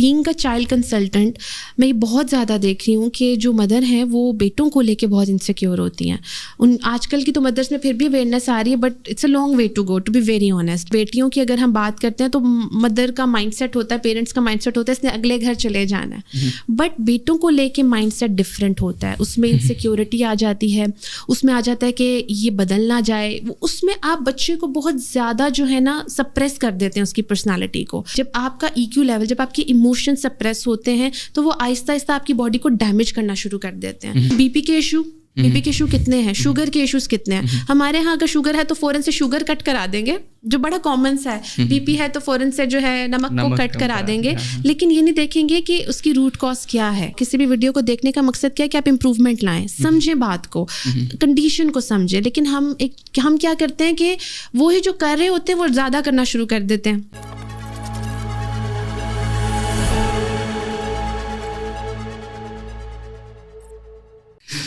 Being a child consultant میں یہ بہت زیادہ دیکھ رہی ہوں کہ جو مدر ہیں وہ بیٹوں کو لے کے بہت انسیکیور ہوتی ہیں. آج کل کی تو مدرس میں پھر بھی اویئرنیس آ رہی ہے, but it's a long way to go, to be very honest. بیٹیوں کی اگر ہم بات کرتے ہیں تو مدر کا مائنڈ سیٹ ہوتا ہے, پیرنٹس کا مائنڈ سیٹ ہوتا ہے اس نے اگلے گھر چلے جانا ہے, بٹ بیٹوں کو لے کے مائنڈ سیٹ ڈفرینٹ ہوتا ہے. اس میں انسیکیورٹی آ جاتی ہے, اس میں آ جاتا ہے کہ یہ بدل نہ جائے. اس میں آپ بچے کو بہت زیادہ جو ہے نا سپریس کر دیتے ہیں اس کی پرسنالٹی کو. جب آپ کا EQ لیول, جب آپ کی ایموشن سپریس ہوتے ہیں تو وہ آہستہ آہستہ آپ کی باڈی کو ڈیمیج کرنا شروع کر دیتے ہیں. بی پی کے ایشو کتنے ہیں, شوگر کے ایشوز کتنے ہیں. ہمارے ہاں اگر شوگر ہے تو فوراً سے شوگر کٹ کرا دیں گے, جو بڑا کامن سا ہے. بی پی ہے تو فوراً سے جو ہے نمک کو کٹ کرا دیں گے, لیکن یہ نہیں دیکھیں گے کہ اس کی روٹ کاز کیا ہے. کسی بھی ویڈیو کو دیکھنے کا مقصد کیا ہے کہ آپ امپروومنٹ لائیں, سمجھیں بات کو, کنڈیشن کو سمجھیں. لیکن ہم کیا کرتے ہیں کہ وہی جو کر رہے ہوتے ہیں وہ زیادہ کرنا شروع کر دیتے ہیں.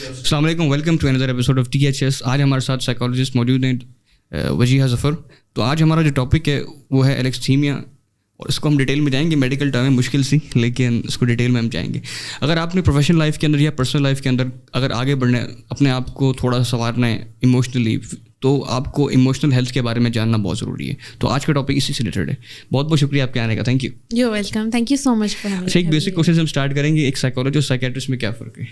السلام علیکم, welcome to another episode of THS. آج ہمارے ساتھ سائیکالوجسٹ موجود ہیں وجیہہ ظفر. تو آج ہمارا جو ٹاپک ہے وہ ہے الکسیمیا, اور اس کو ہم ڈیٹیل میں جائیں گے. میڈیکل ٹرم ہے مشکل سی, لیکن اس کو ڈیٹیل میں ہم جائیں گے. اگر آپ نے پروفیشنل لائف کے اندر یا پرسنل لائف کے اندر اگر آگے بڑھنا ہے, اپنے آپ کو تھوڑا سنوارنا ہے ایموشنلی, تو آپ کو ایموشنل ہیلتھ کے بارے میں جاننا بہت ضروری ہے. تو آج کا ٹاپک اسی سے ریلیٹڈ ہے. بہت بہت شکریہ آپ کے آنے کا. Thank you. You welcome, thank you so much for having. اچھا, ایک بیسک کوشچن ہم اسٹارٹ کریں گے. ایک سائیکالوجسٹ اور سائیکیٹرسٹ میں کیا فرق ہے؟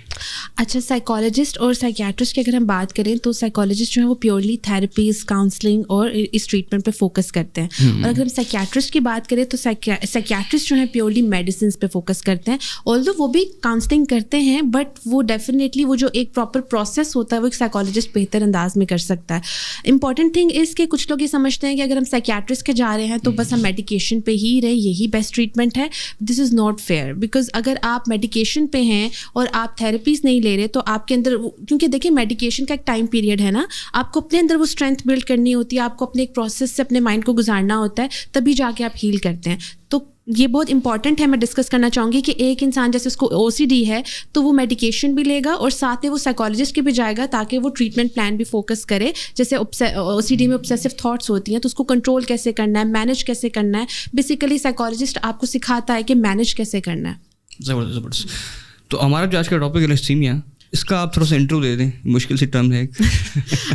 اچھا, سائیکالوجسٹ اور سائیکیٹرسٹ کی اگر ہم بات کریں تو سائیکالوجسٹ جو ہے وہ پیورلی تھراپیز, کاؤنسلنگ اور اس ٹریٹمنٹ پہ فوکس کرتے ہیں. اور اگر ہم سائیکیٹرسٹ کی بات کریں تو سائیکیٹرسٹ جو ہیں پیورلی میڈیسنس پہ فوکس کرتے ہیں. آلدو وہ بھی کاؤنسلنگ کرتے ہیں, بٹ وہ ڈیفینیٹلی وہ جو ایک پراپر پروسیس ہوتا ہے وہ ایک سائیکالوجسٹ بہتر انداز میں کر سکتا ہے. امپورٹنٹ اس کے کچھ لوگ یہ سمجھتے ہیں کہ اگر ہم سائیکیٹرسٹ کے جا رہے ہیں تو بس ہم میڈیکیشن پہ ہی رہے, یہی بیسٹ ٹریٹمنٹ ہے. This is not fair, because اگر آپ میڈیکیشن پہ ہیں اور آپ تھراپیز نہیں لے رہے تو آپ کے اندر, کیونکہ دیکھیں میڈیکیشن کا ایک ٹائم پیریڈ ہے نا, آپ کو اپنے اندر وہ اسٹرینتھ بلڈ کرنی ہوتی ہے, آپ کو اپنے ایک پروسیس سے اپنے مائنڈ کو گزارنا ہوتا ہے, تبھی جا کے آپ ہیل کرتے ہیں. تو یہ بہت امپورٹنٹ ہے. میں ڈسکس کرنا چاہوں گی کہ ایک انسان جیسے اس کو OCD ہے تو وہ میڈیکیشن بھی لے گا اور ساتھ میں وہ سائیکالوجسٹ کے بھی جائے گا تاکہ وہ ٹریٹمنٹ پلان بھی فوکس کرے. جیسے OCD میں obsessive تھاٹس ہوتی ہیں تو اس کو کنٹرول کیسے کرنا ہے, مینیج کیسے کرنا ہے, بیسیکلی سائیکالوجسٹ آپ کو سکھاتا ہے کہ مینیج کیسے کرنا ہے. زبردست. تو ہمارا جو آج کا ٹاپک ہے الکسیمیا, اس کا آپ تھوڑا سا انٹرو دے دیں. مشکل سی ٹرم ہے.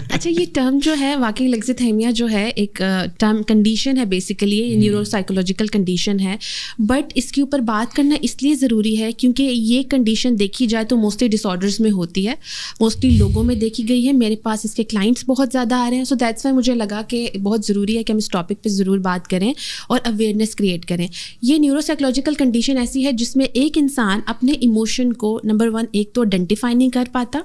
اچھا, یہ ٹرم جو ہے واقعی الکسیمیا جو ہے ایک ٹرم کنڈیشن ہے, بیسیکلی یہ نیورو سائیکولوجیکل کنڈیشن ہے. بٹ اس کے اوپر بات کرنا اس لیے ضروری ہے کیونکہ یہ کنڈیشن دیکھی جائے تو موسٹلی ڈس آرڈرز میں ہوتی ہے, موسٹلی لوگوں میں دیکھی گئی ہے. میرے پاس اس کے کلائنٹس بہت زیادہ آ رہے ہیں, سو دیٹس وائی مجھے لگا کہ بہت ضروری ہے کہ ہم اس ٹاپک پہ ضرور بات کریں اور اویئرنیس کریٹ کریں. یہ نیورو سائیکولوجیکل کنڈیشن ایسی ہے جس میں ایک انسان اپنے ایموشن کو نمبر 1 ایک تو آئیڈینٹیفائی نہیں کر پاتا.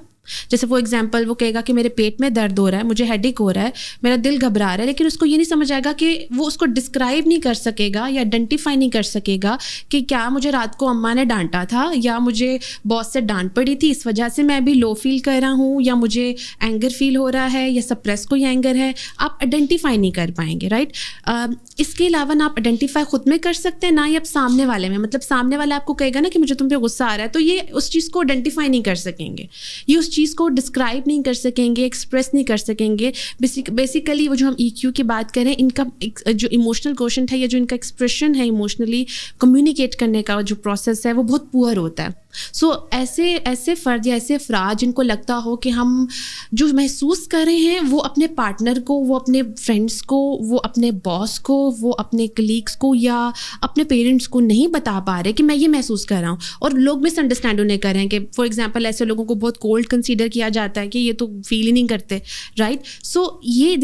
جیسے فار ایگزامپل وہ کہے گا کہ میرے پیٹ میں درد ہو رہا ہے, مجھے ہیڈ ایک ہو رہا ہے, میرا دل گھبرا رہا ہے, لیکن اس کو یہ نہیں سمجھ آئے گا کہ وہ اس کو ڈسکرائب نہیں کر سکے گا یا آئیڈینٹیفائی نہیں کر سکے گا کہ کیا مجھے رات کو اماں نے ڈانٹا تھا یا مجھے باس سے ڈانٹ پڑی تھی, اس وجہ سے میں ابھی لو فیل کر رہا ہوں, یا مجھے اینگر فیل ہو رہا ہے یا سپریس کوئی اینگر ہے. آپ آئیڈینٹیفائی نہیں کر پائیں گے, رائٹ. اس کے علاوہ نہ آپ آئیڈینٹیفائی خود میں کر سکتے ہیں, نہ ہی آپ سامنے والے میں, مطلب سامنے والا آپ کو کہے گا نا کہ مجھے تم پہ غصہ آ رہا ہے, تو یہ اس چیز کو آئیڈینٹیفائی نہیں کر سکیں گے, یہ اس چیز کو ڈسکرائب نہیں کر سکیں گے, ایکسپریس نہیں کر سکیں گے. بیسیکلی وہ جو ہم EQ کی بات کریں, ان کا جو ایموشنل کوشنٹ ہے یا جو ان کا ایکسپریشن ہے ایموشنلی کمیونیکیٹ کرنے کا جو پروسیس ہے وہ بہت پور ہوتا ہے. سو ایسے فرد یا ایسے افراد جن کو لگتا ہو کہ ہم جو محسوس کر رہے ہیں وہ اپنے پارٹنر کو, وہ اپنے فرینڈس کو, وہ اپنے باس کو, وہ اپنے کلیگس کو یا اپنے پیرنٹس کو نہیں بتا پا رہے کہ میں یہ محسوس کر رہا ہوں, اور لوگ مس انڈرسٹینڈ انہیں کر رہے ہیں کہ فار ایگزامپل ایسے لوگوں کو بہت کولڈ کنسیڈر کیا جاتا ہے کہ یہ تو فیل ہی نہیں کرتے, رائٹ. سو یہ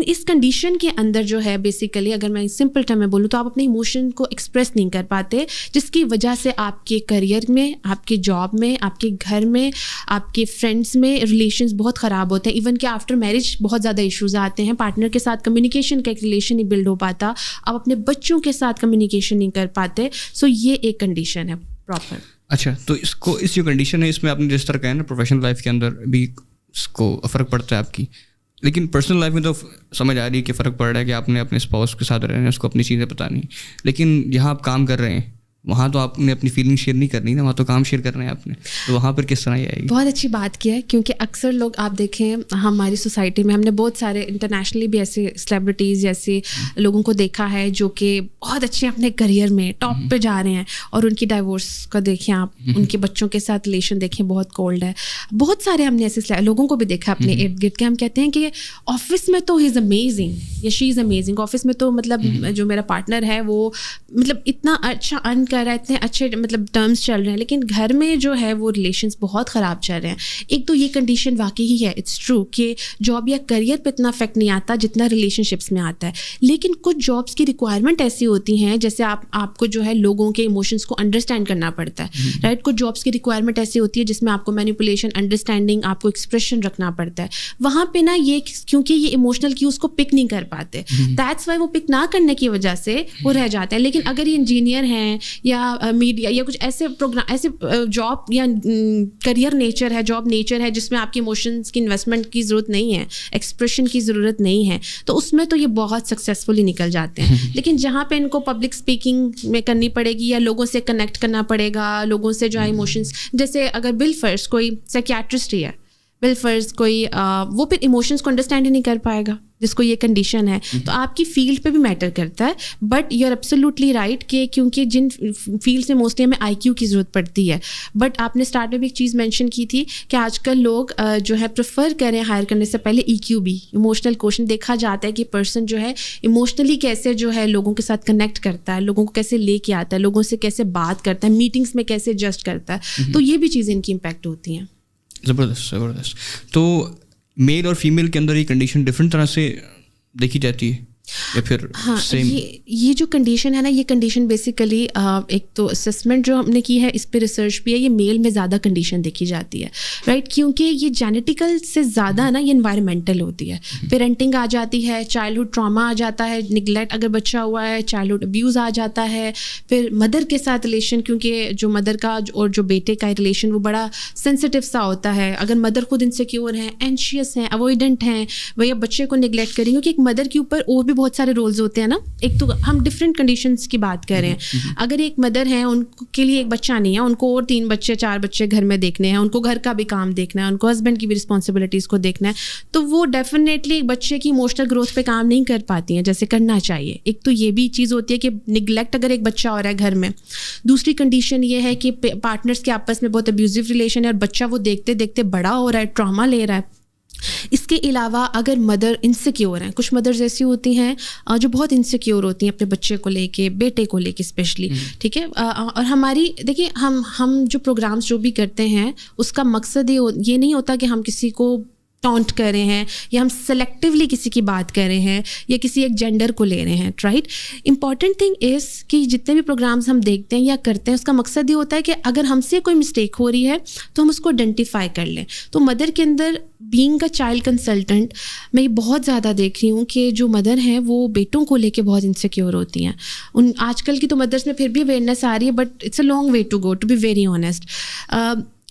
اس کنڈیشن کے اندر جو ہے بیسیکلی اگر میں سمپل ٹرم میں بولوں تو آپ اپنے ایموشن کو ایکسپریس نہیں کر پاتے, جس کی وجہ سے آپ کے کریئر میں, آپ کے جاب میں, آپ کے گھر میں, آپ کے فرینڈس میں ریلیشنز بہت خراب ہوتے ہیں. ایون کہ آفٹر میرج بہت زیادہ ایشوز آتے ہیں, پارٹنر کے ساتھ کمیونیکیشن کا ایک ریلیشن نہیں بلڈ ہو پاتا, آپ اپنے بچوں کے ساتھ کمیونیکیشن نہیں کر پاتے. سو یہ ایک کنڈیشن ہے پراپر. اچھا, تو اس جو کنڈیشن ہے اس میں آپ نے جس طرح کہا نا پروفیشنل لائف کے اندر بھی اس کو فرق پڑتا ہے آپ کی, لیکن پرسنل لائف میں تو سمجھ آ رہی ہے کہ فرق پڑ رہا ہے کہ آپ نے اپنے اسپاؤس کے ساتھ رہنا ہے, اس کو اپنی چیزیں بتانی, لیکن جہاں آپ کام کر رہے ہیں وہاں تو آپ نے اپنی فیلنگ شیئر نہیں کرنی نا, وہاں تو کام شیئر کرنا ہے آپ نے, تو وہاں پر کس طرح یہ آئے گی؟ بہت اچھی بات کی ہے, کیونکہ اکثر لوگ آپ دیکھیں ہماری سوسائٹی میں ہم نے بہت سارے انٹرنیشنلی بھی ایسے سیلیبریٹیز جیسے لوگوں کو دیکھا ہے جو کہ بہت اچھے اپنے کریئر میں ٹاپ پہ جا رہے ہیں, اور ان کی ڈائیورس کا دیکھیں آپ, ان کے بچوں کے ساتھ ریلیشن دیکھیں بہت کولڈ ہے. بہت سارے ہم نے ایسے لوگوں کو بھی دیکھا اپنے ارد گرد کے, ہم کہتے ہیں کہ آفس میں تو ہی از امیزنگ یا شی از امیزنگ, آفس میں تو مطلب جو میرا پارٹنر ہے وہ مطلب اتنا اچھا ارن کر رہا ہے, اتنے اچھے مطلب ٹرمز چل رہے ہیں, لیکن گھر میں جو ہے وہ ریلیشنس بہت خراب چل رہے ہیں. ایک تو یہ کنڈیشن واقعی ہی ہے, اٹس ٹرو کہ جاب یا کریئر پہ اتنا افیکٹ نہیں آتا جتنا ریلیشن شپس میں آتا ہے, لیکن کچھ جابس کی ریکوائرمنٹ ایسی ہوتی ہیں جیسے آپ کو جو ہے لوگوں کے ایموشنس کو انڈرسٹینڈ کرنا پڑتا ہے, رائٹ. کچھ جابس کی ریکوائرمنٹ ایسی ہوتی ہے جس میں آپ کو مینیپولیشن, انڈرسٹینڈنگ, آپ کو ایکسپریشن رکھنا پڑتا ہے. وہاں پہ نا یہ کیونکہ یہ ایموشنل کیوز کو پک نہیں کر پاتے, دیٹس وائی وہ پک نہ کرنے کی وجہ سے وہ رہ جاتے ہیں. لیکن اگر یہ انجینئر ہیں یا میڈیا یا کچھ ایسے پروگرام, ایسے جاب یا کریئر نیچر ہے, جاب نیچر ہے جس میں آپ کی ایموشنس کی انویسٹمنٹ کی ضرورت نہیں ہے, ایکسپریشن کی ضرورت نہیں ہے, تو اس میں تو یہ بہت سکسیزفلی نکل جاتے ہیں. لیکن جہاں پہ ان کو پبلک اسپیکنگ میں کرنی پڑے گی یا لوگوں سے کنیکٹ کرنا پڑے گا, لوگوں سے جو ہے ایموشنس, جیسے اگر بالفرض کوئی سائکیاٹرسٹ ہی ہے, بالفرض کوئی وہ پھر ایموشنس کو انڈرسٹینڈ ہی نہیں کر پائے گا جس کو یہ کنڈیشن ہے, تو آپ کی فیلڈ پہ بھی میٹر کرتا ہے. But you are absolutely right کہ کیونکہ جن فیلڈ سے موسٹلی ہمیں آئی کیو کی ضرورت پڑتی ہے, بٹ آپ نے اسٹارٹ میں بھی ایک چیز مینشن کی تھی کہ آج کل لوگ جو ہے پریفر کریں ہائر کرنے سے پہلے ای کیو بھی, ایموشنل کوشچن. دیکھا جاتا ہے کہ پرسن جو ہے ایموشنلی کیسے جو ہے لوگوں کے ساتھ کنیکٹ کرتا ہے, لوگوں کو کیسے لے کے آتا ہے, لوگوں سے کیسے بات کرتا ہے, میٹنگس میں کیسے ایڈجسٹ کرتا ہے, تو یہ بھی چیزیں ان کی امپیکٹ ہوتی ہیں. زبردست. تو میل اور فیمیل کے اندر یہ کنڈیشن ڈفرینٹ طرح سے دیکھی جاتی ہے یا پھر سیم؟ یہ جو کنڈیشن ہے نا, یہ کنڈیشن بیسیکلی ایک تو اسسمنٹ جو ہم نے کی ہے اس پہ ریسرچ بھی ہے, یہ میل میں زیادہ کنڈیشن دیکھی جاتی ہے, رائٹ. کیونکہ یہ جینیٹیکل سے زیادہ نا یہ انوائرمنٹل ہوتی ہے. پیرنٹنگ آ جاتی ہے, چائلڈہڈ ٹراما آ جاتا ہے, نگلیکٹ اگر بچہ ہوا ہے, چائلڈہڈ ابیوز آ جاتا ہے, پھر مدر کے ساتھ ریلیشن, کیونکہ جو مدر کا اور جو بیٹے کا ریلیشن وہ بڑا سینسٹیو سا ہوتا ہے. اگر مدر خود انسیکیور ہیں, اینشیس ہیں, اوائڈنٹ ہیں, وہ بچے کو نگلیکٹ کریں, کیونکہ ایک مدر کے اوپر اور بھی بہت سارے رولز ہوتے ہیں نا. ایک تو ہم ڈفرینٹ کنڈیشنز کی بات کر رہے ہیں. اگر ایک مدر ہیں, ان کے لیے ایک بچہ نہیں ہے, ان کو اور 3 بچے 4 بچے گھر میں دیکھنے ہیں, ان کو گھر کا بھی کام دیکھنا ہے, ان کو ہسبینڈ کی بھی رسپانسبلٹیز کو دیکھنا ہے, تو وہ ڈیفینیٹلی ایک بچے کی ایموشنل گروتھ پہ کام نہیں کر پاتی ہیں جیسے کرنا چاہیے. ایک تو یہ بھی چیز ہوتی ہے کہ نگلیکٹ اگر ایک بچہ ہو رہا ہے گھر میں. دوسری کنڈیشن یہ ہے کہ پارٹنرس کے آپس میں بہت ابیوزو ریلیشن ہے اور بچہ وہ دیکھتے دیکھتے بڑا ہو رہا ہے, ٹراما لے رہا ہے. اس کے علاوہ اگر مدر انسیکیور ہیں, کچھ مدرز ایسی ہوتی ہیں جو بہت انسیکیور ہوتی ہیں اپنے بچے کو لے کے, بیٹے کو لے کے اسپیشلی, ٹھیک ہے. اور ہماری دیکھیے ہم جو پروگرامس جو بھی کرتے ہیں اس کا مقصد یہ نہیں ہوتا کہ ہم کسی کو ٹونٹ کر رہے ہیں یا ہم سلیکٹیولی کسی کی بات کر رہے ہیں یا کسی ایک جینڈر کو لے رہے ہیں, رائٹ. امپورٹنٹ تھنگ از کہ جتنے بھی پروگرامز ہم دیکھتے ہیں یا کرتے ہیں اس کا مقصد یہ ہوتا ہے کہ اگر ہم سے کوئی مسٹیک ہو رہی ہے تو ہم اس کو آئیڈینٹیفائی کر لیں. تو مدر کے اندر بینگ اے چائلڈ کنسلٹنٹ میں یہ بہت زیادہ دیکھ رہی ہوں کہ جو مدر ہیں وہ بیٹوں کو لے کے بہت انسیکیور ہوتی ہیں. آج کل کی تو مدرس میں پھر بھی اویئرنیس آ رہی ہے, but it's a long way to go, to be very honest.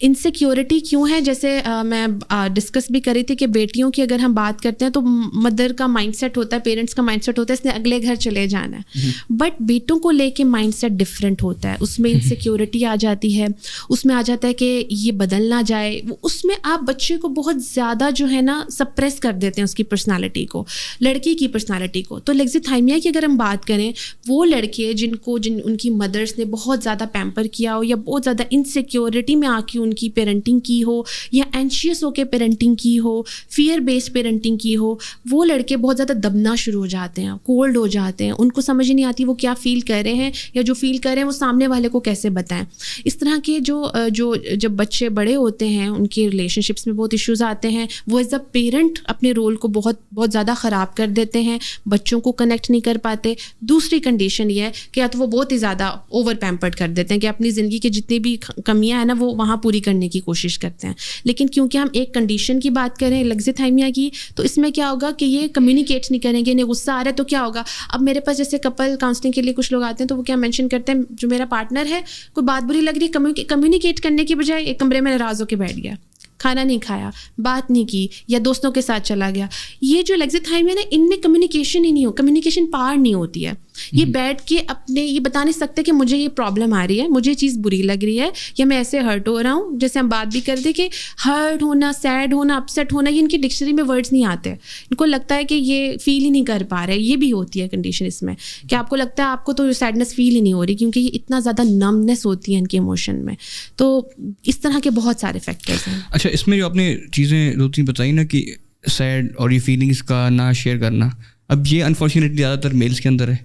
Insecurity کیوں ہے, جیسے میں ڈسکس بھی کری تھی کہ بیٹیوں کی اگر ہم بات کرتے ہیں تو مدر کا مائنڈ سیٹ ہوتا ہے, پیرنٹس کا مائنڈ سیٹ ہوتا ہے اس نے اگلے گھر چلے جانا ہے, بٹ بیٹوں کو لے کے مائنڈ سیٹ ڈفرینٹ ہوتا ہے. اس میں انسیکیورٹی آ جاتی ہے, اس میں آ جاتا ہے کہ یہ بدل نہ جائے, اس میں آپ بچے کو بہت زیادہ جو ہے نا سپریس کر دیتے ہیں اس کی پرسنالٹی کو, لڑکی کی پرسنالٹی کو. تو لیگزیتھائمیا کی اگر ہم بات کریں, وہ لڑکے جن ان کی مدرس نے بہت زیادہ پیمپر کیا ہو یا بہت زیادہ انسیکیورٹی میں آ کے ان کی پیرنٹنگ کی ہو یا اینشیس ہو کے پیرنٹنگ کی ہو, فیئر بیسڈ پیرنٹنگ کی ہو, وہ لڑکے بہت زیادہ دبنا شروع ہو جاتے ہیں, کولڈ ہو جاتے ہیں, ان کو سمجھ نہیں آتی وہ کیا فیل کر رہے ہیں یا جو فیل کر رہے ہیں وہ سامنے والے کو کیسے بتائیں. اس طرح کے جو جب بچے بڑے ہوتے ہیں ان کی ریلیشن شپس میں بہت ایشوز آتے ہیں, وہ ایز اے پیرنٹ اپنے رول کو بہت زیادہ خراب کر دیتے ہیں, بچوں کو کنیکٹ نہیں کر پاتے. دوسری کنڈیشن یہ ہے کہ یا تو وہ بہت ہی زیادہ اوور پیمپرڈ کر دیتے ہیں کہ اپنی زندگی کی جتنی بھی کمیاں ہیں نا وہ وہاں پوری کرنے کی کوشش کرتے ہیں. لیکن کیونکہ ہم ایک کنڈیشن کی بات کریں لیگزیتھائمیا کی, تو اس میں کیا ہوگا کہ یہ کمیونیکیٹ نہیں کریں گے, انہیں غصہ آ رہا ہے تو کیا ہوگا. اب میرے پاس جیسے کپل کاؤنسلنگ کے لیے کچھ لوگ آتے ہیں تو وہ کیا مینشن کرتے ہیں, جو میرا پارٹنر ہے کوئی بات بری لگ رہی ہے, کمیونیکیٹ کرنے کی بجائے ایک کمرے میں ناراض ہو کے بیٹھ گیا, کھانا نہیں کھایا, بات نہیں کی یا دوستوں کے ساتھ چلا گیا. یہ جو لیگزیتھائمیا ہے نا, ان میں کمیونیکیشن ہی نہیں ہو, کمیونیکیشن پار نہیں ہوتی ہے. یہ بیٹھ کے اپنے یہ بتا نہیں سکتے کہ مجھے یہ پرابلم آ رہی ہے, مجھے یہ چیز بری لگ رہی ہے, یا میں ایسے ہرٹ ہو رہا ہوں. جیسے ہم بات بھی کرتے کہ ہرٹ ہونا, سیڈ ہونا, اپسیٹ ہونا, یہ ان کی ڈکشنری میں ورڈز نہیں آتے. ان کو لگتا ہے کہ یہ فیل ہی نہیں کر پا رہے. یہ بھی ہوتی ہے کنڈیشن اس میں کہ آپ کو لگتا ہے آپ کو تو سیڈنس فیل ہی نہیں ہو رہی, کیونکہ یہ اتنا زیادہ نمنس ہوتی ہے ان کے ایموشن میں. تو اس طرح کے بہت سارے فیکٹرز ہیں. اچھا, اس میں جو آپ نے چیزیں دو تین بتائی نا کہ سیڈ اور یہ فیلنگس کا نہ شیئر کرنا, اب یہ انفارچونیٹلی زیادہ تر میلس کے اندر ہے,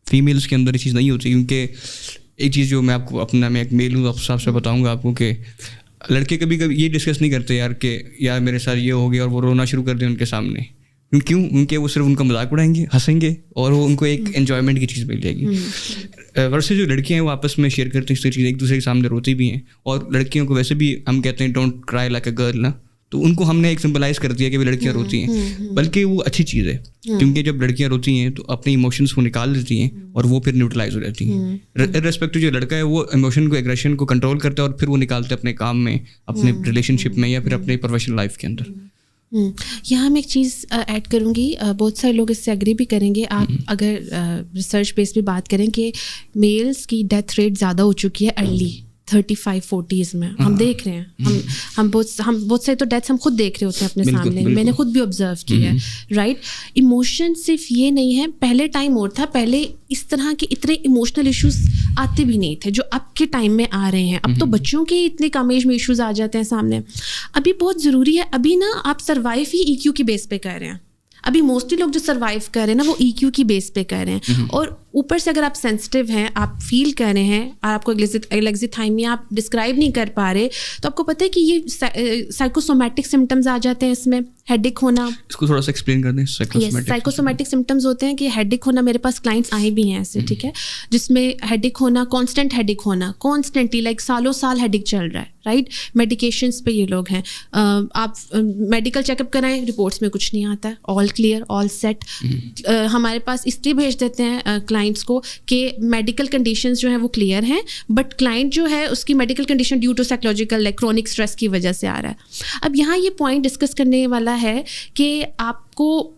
فیمیلس کے اندر یہ چیز نہیں ہوتی. کیونکہ ایک چیز جو میں آپ کو اپنا, میں ایک میل ہوں, آپ سے بتاؤں گا آپ کو کہ لڑکے کبھی یہ ڈسکس نہیں کرتے یار کہ یار میرے ساتھ یہ ہو گیا, اور وہ رونا شروع کر دیں ان کے سامنے. کیوں؟ کیونکہ وہ صرف ان کا مذاق اڑائیں گے, ہنسیں گے, اور وہ ان کو ایک انجوائمنٹ کی چیز مل جائے گی. ورسے جو لڑکیاں ہیں وہ آپس میں شیئر کرتے ہیں اس چیز, ایک دوسرے کے سامنے روتی بھی ہیں. اور لڑکیوں کو ویسے بھی ہم کہتے ہیں ڈونٹ کرائی لائک اے گرل نا, تو ان کو ہم نے ایک سمبلائز کر دیا کہ وہ لڑکیاں روتی ہیں, بلکہ وہ اچھی چیز ہے. کیونکہ جب لڑکیاں روتی ہیں تو اپنے ایموشنس کو نکال دیتی ہیں اور وہ پھر نیوٹرلائز ہو جاتی ہیں. ریسپیکٹو جو لڑکا ہے وہ ایموشن کو, ایگریشن کو کنٹرول کرتا ہے اور پھر وہ نکالتے اپنے کام میں, اپنے ریلیشن شپ میں, یا پھر اپنے پروفیشنل لائف کے اندر. یہاں میں ایک چیز ایڈ کروں گی, بہت سارے لوگ اس سے ایگری بھی کریں گے. آپ اگر ریسرچ بیس پہ بات کریں کہ میلس کی ڈیتھ ریٹ زیادہ ہو چکی ہے ارلی 35-40s میں, ہم دیکھ رہے ہیں. ہم بہت سارے تو ڈیتھس ہم خود دیکھ رہے ہوتے ہیں اپنے سامنے, میں نے خود بھی آبزرو کی ہے. رائٹ, ایموشن صرف یہ نہیں ہے, پہلے ٹائم اور تھا, پہلے اس طرح کے اتنے ایموشنل ایشوز آتے بھی نہیں تھے جو اب کے ٹائم میں آ رہے ہیں. اب تو بچوں کے اتنے کم ایج میں ایشوز آ جاتے ہیں سامنے. ابھی بہت ضروری ہے, ابھی نا آپ سروائیو ہی EQ کی بیس پہ کر رہے ہیں. ابھی موسٹلی لوگ جو سروائیو کر رہے ہیں نا وہ EQ کی بیس پہ کر رہے ہیں. اور اوپر سے اگر آپ سینسٹیو ہیں, آپ فیل کر رہے ہیں, اور آپ کو الیگزیتھائمیا آپ ڈسکرائب نہیں کر پا رہے, تو آپ کو پتہ ہے کہ یہ سائیکوسومیٹک سمٹمز آ جاتے ہیں اس میں. ہیڈ ایک ہونا, اس کو تھوڑا سا ایکسپلین کر دیں. سائیکوسومیٹک سمٹمز ہوتے ہیں کہ ہیڈ ایک ہونا, میرے پاس کلائنٹس آئے بھی ہیں ایسے, ٹھیک ہے, جس میں ہیڈ ایک ہونا, کانسٹنٹ ہیڈ ایک ہونا, کانسٹنٹلی لائک سالوں سال ہیڈ ایک چل رہا ہے. رائٹ, میڈیکیشنس پہ یہ لوگ ہیں. آپ میڈیکل چیک اپ کرائیں, رپورٹس میں کچھ نہیں آتا ہے, آل کلیئر, آل سیٹ. ہمارے پاس اس لیے بھیج دیتے ہیں کلائنٹس کو کہ میڈیکل کنڈیشنز جو ہیں وہ کلیئر ہیں, بٹ کلائنٹ جو ہے اس کی medical condition due to psychological like chronic stress کی وجہ سے آ رہا ہے. اب یہاں یہ پوائنٹ ڈسکس کرنے والا ہے کہ آپ کو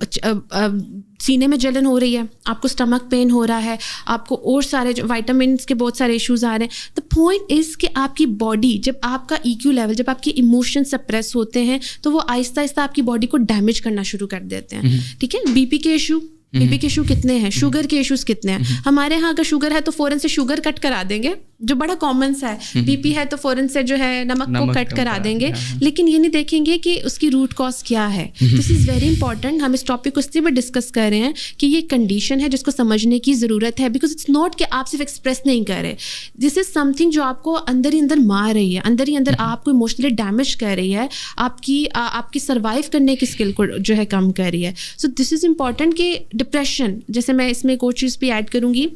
سینے میں جلن ہو رہی ہے, آپ کو اسٹمک پین ہو رہا ہے, آپ کو اور سارے جو وائٹامنس کے بہت سارے ایشوز آ رہے ہیں. دا پوائنٹ از کہ آپ کی باڈی, جب آپ کا EQ لیول, جب آپ کے ایموشن سپریس ہوتے ہیں تو وہ آہستہ آہستہ آپ کی باڈی کو ڈیمیج کرنا شروع کر دیتے ہیں. ٹھیک ہے, BP کے ایشو, BP کے ایشو کتنے ہیں, شوگر کے ایشوز کتنے ہیں. ہمارے ہاں اگر شوگر ہے تو فوراً سے شوگر کٹ کرا دیں گے, جو بڑا کامن سا ہے. BP ہے تو فوراً سے جو ہے نمک کو کٹ کرا دیں گے, لیکن یہ نہیں دیکھیں گے کہ اس کی روٹ کاز کیا ہے. This is very important. ہم اس ٹاپک کو اس لیے بھی ڈسکس کر رہے ہیں کہ یہ کنڈیشن ہے جس کو سمجھنے کی ضرورت ہے, بیکاز اٹس ناٹ کہ آپ صرف ایکسپریس نہیں کر رہے. دس از سم تھنگ جو آپ کو اندر ہی اندر مار رہی ہے, اندر ہی اندر آپ کو ایموشنلی ڈیمیج کر رہی ہے, آپ کی سروائیو کرنے کی اسکل کو جو ہے کم کر رہی ہے. سو دس از امپورٹنٹ کہ ڈپریشن, جیسے میں اس میں ایک اور چیز بھی ایڈ کروں گی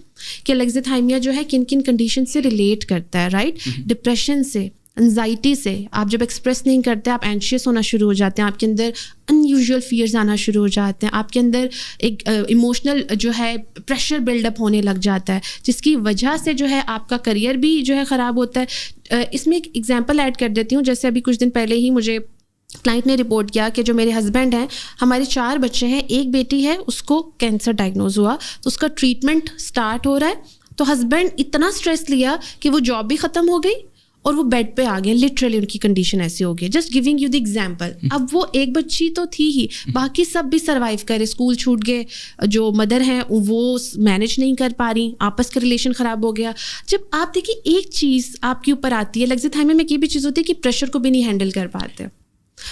کہ الیگزیتھائمیا جو ہے کن کن کنڈیشن سے ریلیٹ کرتا ہے. رائٹ, ڈپریشن سے, انزائٹی سے. آپ جب ایکسپریس نہیں کرتے آپ اینشیس ہونا شروع ہو جاتے ہیں, آپ کے اندر ان یوزول فیئرز آنا شروع ہو جاتے ہیں, آپ کے اندر ایک ایموشنل جو ہے پریشر بلڈ اپ ہونے لگ جاتا ہے, جس کی وجہ سے جو ہے آپ کا کریئر بھی جو ہے خراب ہوتا ہے. اس میں ایک ایگزامپل ایڈ کر دیتی ہوں. جیسے ابھی کچھ دن پہلے ہی مجھے کلائنٹ نے رپورٹ کیا کہ جو میرے ہسبینڈ ہیں, ہمارے 4 بچے ہیں, ایک بیٹی ہے, اس کو کینسر ڈائگنوز ہوا, تو اس کا ٹریٹمنٹ اسٹارٹ ہو رہا ہے. تو ہسبینڈ اتنا اسٹریس لیا کہ وہ جاب بھی ختم ہو گئی اور وہ بیڈ پہ آ گئے. لٹرلی ان کی کنڈیشن ایسی ہو گئی. Just giving you the example. اب وہ ایک بچی تو تھی ہی, باقی سب بھی سروائیو کرے, اسکول چھوٹ گئے, جو مدر ہیں وہ مینیج نہیں کر پا رہی, آپس کا ریلیشن خراب ہو گیا. جب آپ دیکھیے ایک چیز آپ کے اوپر آتی ہے, الیگزیتھائمیا میں یہ بھی چیز ہوتی ہے کہ پریشر کو بھی نہیں ہینڈل کر پاتے.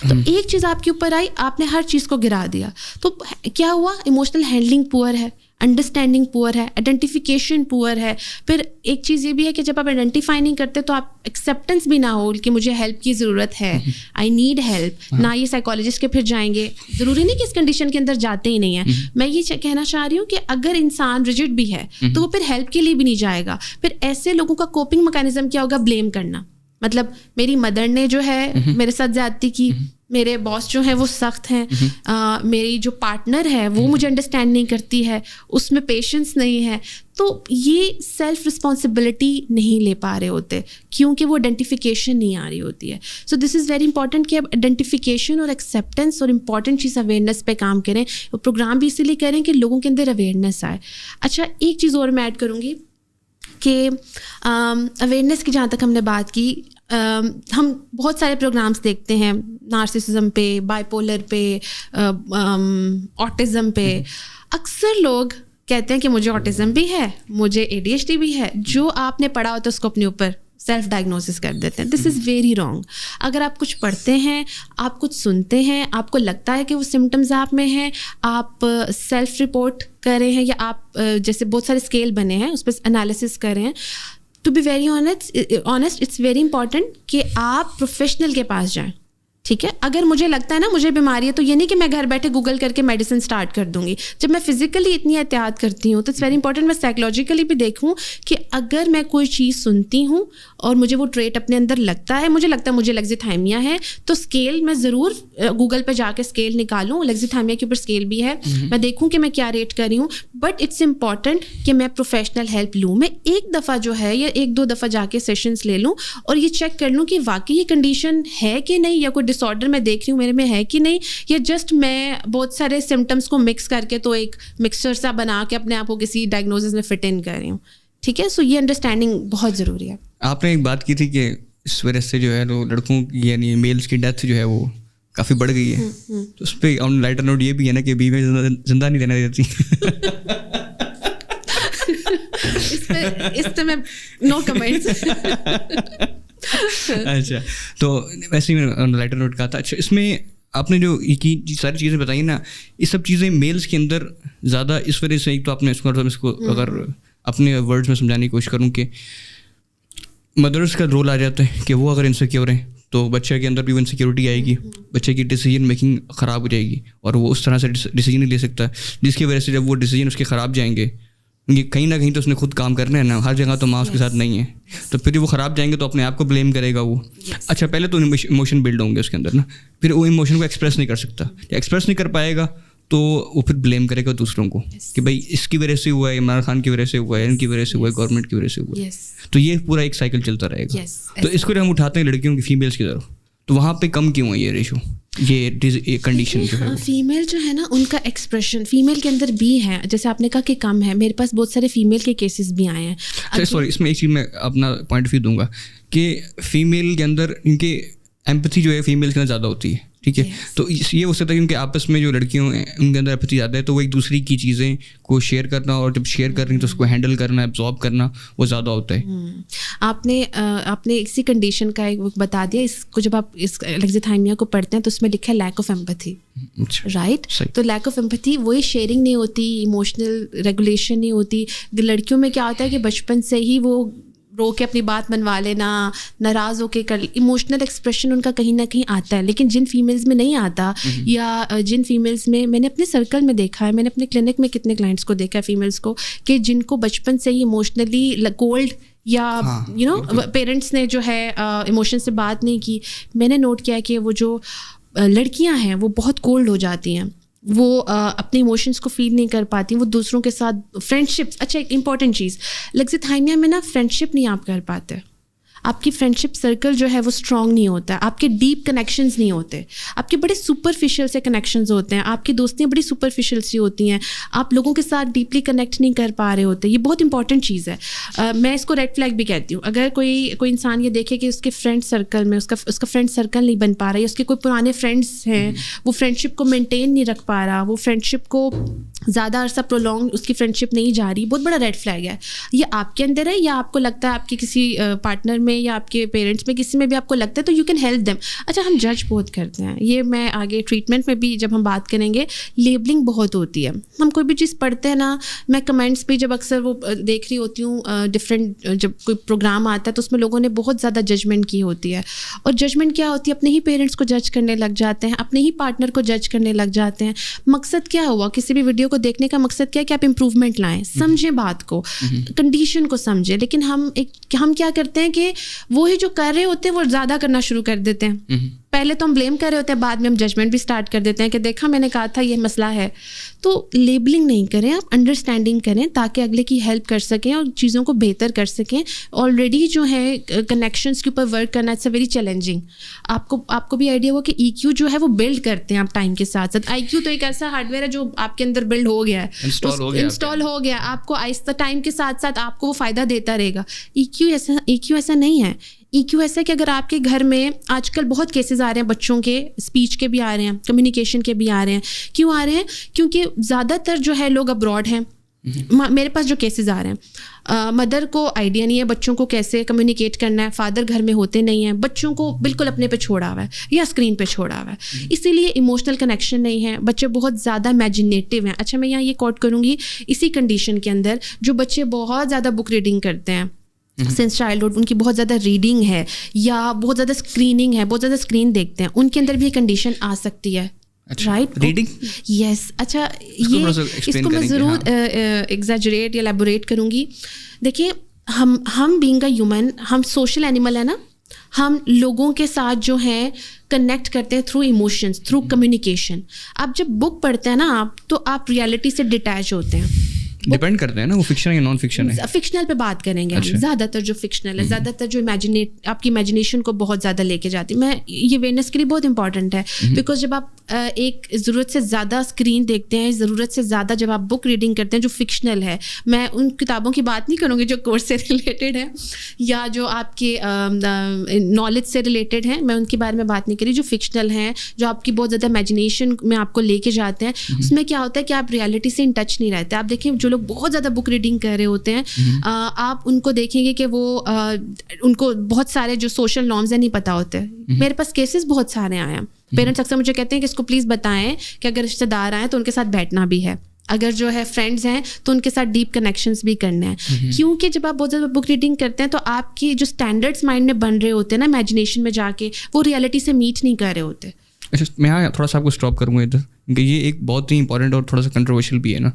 تو ایک چیز آپ کے اوپر آئی, آپ نے ہر چیز کو گرا دیا, تو کیا ہوا, ایموشنل ہینڈلنگ پور ہے, انڈرسٹینڈنگ پور ہے, آئیڈینٹیفیکیشن پور ہے. پھر ایک چیز یہ بھی ہے کہ جب آپ آئیڈینٹیفائی نہیں کرتے تو آپ ایکسیپٹنس بھی نہ ہو کہ مجھے ہیلپ کی ضرورت ہے, آئی نیڈ ہیلپ. نہ یہ سائیکالوجسٹ کے پھر جائیں گے, ضروری نہیں کہ اس کنڈیشن کے اندر جاتے ہی نہیں ہیں. میں یہ کہنا چاہ رہی ہوں کہ اگر انسان ریجڈ بھی ہے تو وہ پھر ہیلپ کے لیے بھی نہیں جائے گا. پھر ایسے لوگوں کا کوپنگ میکینزم کیا ہوگا, بلیم کرنا. مطلب میری مدر نے جو ہے میرے ساتھ زیادتی کی, میرے باس جو ہیں وہ سخت ہیں, میری جو پارٹنر ہے وہ مجھے انڈرسٹینڈ نہیں کرتی ہے, اس میں پیشنس نہیں ہے, تو یہ سیلف رسپانسبلٹی نہیں لے پا رہے ہوتے کیونکہ وہ آئیڈینٹیفیکیشن نہیں آ رہی ہوتی ہے. سو دس از ویری امپورٹنٹ کہ اب آئیڈینٹیفیکیشن اور ایکسیپٹنس اور امپورٹنٹ چیز اویئرنیس پہ کام کریں, اور پروگرام بھی اسی لیے کریں کہ لوگوں کے اندر اویئرنیس آئے. اچھا ایک چیز اور میں ایڈ کروں گی کہ اویئرنیس کی جہاں تک ہم نے بات کی, ہم بہت سارے پروگرامس دیکھتے ہیں نارسسزم پہ, بائی پولر پہ, آٹزم پہ. اکثر لوگ کہتے ہیں کہ مجھے آٹزم بھی ہے, مجھے ADHD بھی ہے, جو آپ نے پڑھا ہوتا ہے اس کو اپنے اوپر سیلف ڈائگنوسس کر دیتے ہیں. دس از ویری رانگ. اگر آپ کچھ پڑھتے ہیں, آپ کچھ سنتے ہیں, آپ کو لگتا ہے کہ وہ سمٹمز آپ میں ہیں, آپ سیلف رپورٹ کر رہے ہیں, یا آپ جیسے بہت سارے اسکیل بنے ہیں اس پہ انالیسس کر رہے ہیں, to be very honest it's very important کہ آپ پروفیشنل کے پاس جائیں. ٹھیک ہے, اگر مجھے لگتا ہے نا مجھے بیماری ہے تو یہ نہیں کہ میں گھر بیٹھے گوگل کر کے میڈیسن اسٹارٹ کر دوں گی. جب میں فزیکلی اتنی احتیاط کرتی ہوں تو اٹس ویری امپورٹنٹ میں سائیکولوجیکلی بھی دیکھوں کہ اگر میں کوئی چیز سنتی ہوں اور مجھے وہ ٹریٹ اپنے اندر لگتا ہے, مجھے لیگزیتھائمیا ہے, تو اسکیل میں ضرور گوگل پہ جا کے اسکیل نکالوں, لیگزیتھائمیا کے اوپر اسکیل بھی ہے, میں دیکھوں کہ میں کیا ریٹ کر رہی ہوں. بٹ اٹس امپورٹنٹ کہ میں پروفیشنل ہیلپ لوں. میں ایک دفعہ جو ہے یا 1-2 دفعہ جا کے سیشنس لے لوں اور یہ چیک کر لوں کہ واقعی یہ کنڈیشن ہے کہ نہیں, یا کوئی ڈس آرڈر میں دیکھ رہی ہوں میرے میں ہے کہ نہیں, یا جسٹ میں بہت سارے سمٹمس کو مکس کر کے تو ایک مکسچر سا بنا کے اپنے آپ کو کسی ڈائگنوسس میں فٹ ان کر رہی ہوں. ٹھیک ہے, سو یہ انڈرسٹینڈنگ بہت ضروری ہے. آپ نے ایک بات کی تھی کہ اس وجہ سے جو ہے وہ لڑکوں کی یعنی میلس کی ڈیتھ جو ہے وہ کافی بڑھ گئی ہے, تو اس پہ آن لائٹر نوٹ یہ بھی ہے نا کہ بیوی زندہ نہیں رہنا دیتی. اس پہ میں نو کمنٹس. اچھا, تو ویسے ہی میں لائٹر نوٹ کہا تھا. اچھا, اس میں آپ نے جو یہ ساری چیزیں بتائی نا, یہ سب چیزیں میلس کے اندر زیادہ اس وجہ سے, ایک تو آپ نے اس کو اگر اپنے ورڈز میں سمجھانے کی کوشش کروں کہ مدرس کا رول آ جاتا ہے کہ وہ اگر انسیکیور ہیں تو بچے کے اندر بھی وہ انسیکیورٹی آئے گی, بچے کی ڈیسیجن میکنگ خراب ہو جائے گی اور وہ اس طرح سے ڈیسیجن نہیں لے سکتا, جس کی وجہ سے جب وہ ڈیسیجن اس کے خراب جائیں گے, کہیں نہ کہیں تو اس نے خود کام کرنا ہے نا, ہر جگہ تو ماں اس کے ساتھ نہیں ہے, تو پھر وہ خراب جائیں گے تو اپنے آپ کو بلیم کرے گا وہ. اچھا, پہلے تو ایموشن بلڈ ہوں گے اس کے اندر نا, پھر وہ ایموشن کو ایکسپریس نہیں کر سکتا, ایکسپریس نہیں کر پائے گا تو وہ پھر بلیم کرے گا دوسروں کو کہ بھائی اس کی وجہ سے ہوا ہے, عمران خان کی وجہ سے ہوا ہے, ان کی وجہ سے ہوا ہے, گورنمنٹ کی وجہ سے ہوا ہے. تو یہ پورا ایک سائیکل چلتا رہے گا. تو اس کو ہم اٹھاتے ہیں لڑکیوں کی فیمیلس کی طرف, تو وہاں پہ کم کیوں ہے یہ ریشو, یہ کنڈیشن جو ہے؟ فیمیل جو ہے نا ان کا ایکسپریشن فیمیل کے اندر بھی ہے, جیسے آپ نے کہا کہ کم ہے, میرے پاس بہت سارے فیمیل کے کیسز بھی آئے ہیں. سوری, اس میں ایک چیز میں اپنا پوائنٹ آف ویو دوں گا کہ فیمیل کے اندر ان کے ایمپتھی جو ہے فیمیل کے اندر زیادہ ہوتی ہے. ٹھیک ہے, تو یہ ہو سکتا ہے کیونکہ آپس میں جو لڑکیوں ہیں ان کے اندر ایمپتھی زیادہ ہے, تو وہ ایک دوسری کی چیزیں کو شیئر کرنا, اور جب شیئر کر رہی ہیں تو اس کو ہینڈل کرنا, ایبزارب کرنا وہ زیادہ ہوتا ہے. آپ نے اسی کنڈیشن کا ایک بتا دیا, اس کو جب آپ اس لیگزیتھائمیا کو پڑھتے ہیں تو اس میں لکھا ہے لیک آف ایمپتھی, رائٹ. تو لیک آف ایمپتھی وہی شیئرنگ نہیں ہوتی, ایموشنل ریگولیشن نہیں ہوتی. لڑکیوں میں کیا ہوتا ہے کہ بچپن سے ہی وہ رو کے اپنی بات منوا لینا, ناراض ہو کے کر, ایموشنل ایکسپریشن ان کا کہیں نہ کہیں آتا ہے, لیکن جن فیمیلز میں نہیں آتا, یا جن فیمیلز میں نے اپنے سرکل میں دیکھا ہے, میں نے اپنے کلینک میں کتنے کلائنٹس کو دیکھا ہے فیمیلز کو کہ جن کو بچپن سے ہی ایموشنلی کولڈ یا پیرنٹس نے جو ہے ایموشن سے بات نہیں کی. میں نے نوٹ کیا کہ وہ جو لڑکیاں ہیں وہ بہت کولڈ ہو جاتی ہیں, وہ اپنے ایموشنس کو فیل نہیں کر پاتی, وہ دوسروں کے ساتھ فرینڈشپ. اچھا, ایک امپورٹنٹ چیز, لیگزیتھائمیا میں نا فرینڈشپ نہیں آپ کر پاتے, آپ کی فرینڈشپ سرکل جو ہے وہ اسٹرانگ نہیں ہوتا, آپ کے ڈیپ کنیکشنز نہیں ہوتے, آپ کے بڑے سپرفیشل سے کنیکشنز ہوتے ہیں, آپ کی دوستیاں بڑی سپرفیشل سی ہوتی ہیں, آپ لوگوں کے ساتھ ڈیپلی کنیکٹ نہیں کر پا رہے ہوتے. یہ بہت امپورٹنٹ چیز ہے. میں اس کو ریڈ فلیگ بھی کہتی ہوں. اگر کوئی انسان یہ دیکھے کہ اس کے فرینڈ سرکل میں اس کا فرینڈ سرکل نہیں بن پا رہا, یا اس کے کوئی پرانے فرینڈس ہیں وہ فرینڈشپ کو مینٹین نہیں رکھ پا رہا, وہ فرینڈشپ کو زیادہ عرصہ پرولونگ اس کی فرینڈشپ نہیں جا رہی, بہت بڑا ریڈ فلیگ ہے. یہ آپ کے اندر ہے یا آپ کو لگتا ہے آپ کے کسی پارٹنر میں یا آپ کے پیرنٹس میں کسی میں بھی آپ کو لگتا ہے, تو یو کین ہیلپ دیم. اچھا, ہم جج بہت کرتے ہیں, یہ میں آگے ٹریٹمنٹ میں بھی جب ہم بات کریں گے, لیبلنگ بہت ہوتی ہے. ہم کوئی بھی چیز پڑھتے ہیں نا, میں کمنٹس بھی جب اکثر وہ دیکھ رہی ہوتی ہوں ڈفرینٹ, جب کوئی پروگرام آتا ہے تو اس میں لوگوں نے بہت زیادہ ججمنٹ کی ہوتی ہے. اور ججمنٹ کیا ہوتی ہے, اپنے ہی پیرنٹس کو جج کرنے لگ جاتے ہیں, اپنے ہی پارٹنر کو جج کرنے لگ جاتے ہیں. مقصد کیا ہوا, کسی بھی ویڈیو کو دیکھنے کا مقصد کیا ہے کہ آپ امپروومنٹ لائیں, سمجھیں بات کو, کنڈیشن کو سمجھیں. لیکن ہم کیا کرتے ہیں کہ وہی جو کر رہے ہوتے ہیں وہ زیادہ کرنا شروع کر دیتے ہیں. پہلے تو ہم بلیم کر رہے ہوتے ہیں, بعد میں ہم ججمنٹ بھی اسٹارٹ کر دیتے ہیں کہ دیکھا میں نے کہا تھا یہ مسئلہ ہے. تو لیبلنگ نہیں کریں آپ, انڈرسٹینڈنگ کریں تاکہ اگلے کی ہیلپ کر سکیں اور چیزوں کو بہتر کر سکیں. آلریڈی جو ہے کنیکشنس کے اوپر ورک کرنا اٹس اے ویری چیلنجنگ. آپ کو بھی آئیڈیا ہوا کہ ای کیو جو ہے وہ بلڈ کرتے ہیں آپ ٹائم کے ساتھ ساتھ. آئی کیو تو ایک ایسا ہارڈ ویئر ہے جو آپ کے اندر بلڈ ہو گیا ہے, انسٹال ہو گیا, آپ کو آہستہ ٹائم کے ساتھ ساتھ آپ کو وہ فائدہ دیتا رہے گا. ای کیو ایسا نہیں ہے. ای کیو ایسا ہے کہ اگر آپ کے گھر میں آج کل بہت کیسز آ رہے ہیں بچوں کے, اسپیچ کے بھی آ رہے ہیں, کمیونیکیشن کے بھی آ رہے ہیں. کیوں آ رہے ہیں؟ کیونکہ زیادہ تر جو ہے لوگ ابراڈ ہیں. میرے پاس جو کیسز آ رہے ہیں, مدر کو آئیڈیا نہیں ہے بچوں کو کیسے کمیونیکیٹ کرنا ہے, فادر گھر میں ہوتے نہیں ہیں, بچوں کو بالکل اپنے پہ چھوڑا ہوا ہے یا اسکرین پہ چھوڑا ہوا ہے, اسی لیے ایموشنل کنیکشن نہیں ہے. بچے بہت زیادہ امیجنیٹیو ہیں. اچھا میں یہاں یہ کوٹ کروں گی, اسی کنڈیشن کے اندر جو بچے بہت زیادہ بک ریڈنگ کرتے ہیں سنس چائلڈہڈ, ان کی بہت زیادہ ریڈنگ ہے یا بہت زیادہ اسکریننگ ہے, بہت زیادہ اسکرین دیکھتے ہیں, ان کے اندر بھی یہ کنڈیشن آ سکتی ہے. رائٹ, ریڈنگ, یس. اچھا یہ اس کو میں ضرور ایگزیجریٹ یا ایلیبوریٹ کروں گی. دیکھیے ہم بینگ اے ہیومن, ہم سوشل اینیمل ہیں نا, ہم لوگوں کے ساتھ جو ہے کنیکٹ کرتے ہیں تھرو ایموشنس, تھرو کمیونیکیشن. آپ جب بک پڑھتے ہیں نا آپ, تو آپ ریالٹی سے ڈیٹیچ ہوتے ہیں. ڈپینڈ کرتے ہیں نا وہ فکشن ہے یا نان فکشن ہے. فکشنل پہ بات کریں گے. زیادہ تر جو فکشنل ہے, زیادہ تر جو آپ کی امیجنیشن کو بہت زیادہ لے کے جاتی. میں یہ اویئرنیس کے لیے بہت امپورٹنٹ ہے, بیکاز جب آپ ایک ضرورت سے زیادہ اسکرین دیکھتے ہیں, ضرورت سے زیادہ جب آپ بک ریڈنگ کرتے ہیں جو فکشنل ہے, میں ان کتابوں کی بات نہیں کروں گی جو کورس سے ریلیٹڈ ہے یا جو آپ کے نالج سے ریلیٹڈ ہیں, میں ان کے بارے میں بات نہیں کری. جو فکشنل ہیں, جو آپ کی بہت زیادہ امیجنیشن میں آپ کو لے کے جاتے ہیں, اس میں کیا ہوتا ہے کہ آپ ریالٹی سے ان ٹچ نہیں رہتے. آپ دیکھیں جو لوگ بہت زیادہ بک ریڈنگ کر رہے ہوتے ہیں, آپ ان کو دیکھیں گے کہ وہ ان کو بہت سارے جو سوشل نارمز ہیں نہیں پتہ ہوتے. میرے پاس کیسز بہت سارے آئے ہیں. پیرنٹس اکثر مجھے کہتے ہیں کہ اس کو پلیز بتائیں کہ اگر رشتہ دار آئیں تو ان کے ساتھ بیٹھنا بھی ہے, اگر جو ہے فرینڈز ہیں تو ان کے ساتھ ڈیپ کنیکشنز بھی کرنے ہیں. کیونکہ جب آپ بہت زیادہ بک ریڈنگ کرتے ہیں تو آپ کی جو اسٹینڈرڈس مائنڈ میں بن رہے ہوتے ہیں نا امیجنیشن میں جا کے, وہ ریالٹی سے میٹ نہیں کر رہے ہوتے. اچھا میں یہاں تھوڑا سا آپ کو اسٹاپ کروں گا ادھر, کیونکہ یہ ایک بہت ہی امپورٹنٹ اور تھوڑا سا کنٹروورشل بھی ہے نا.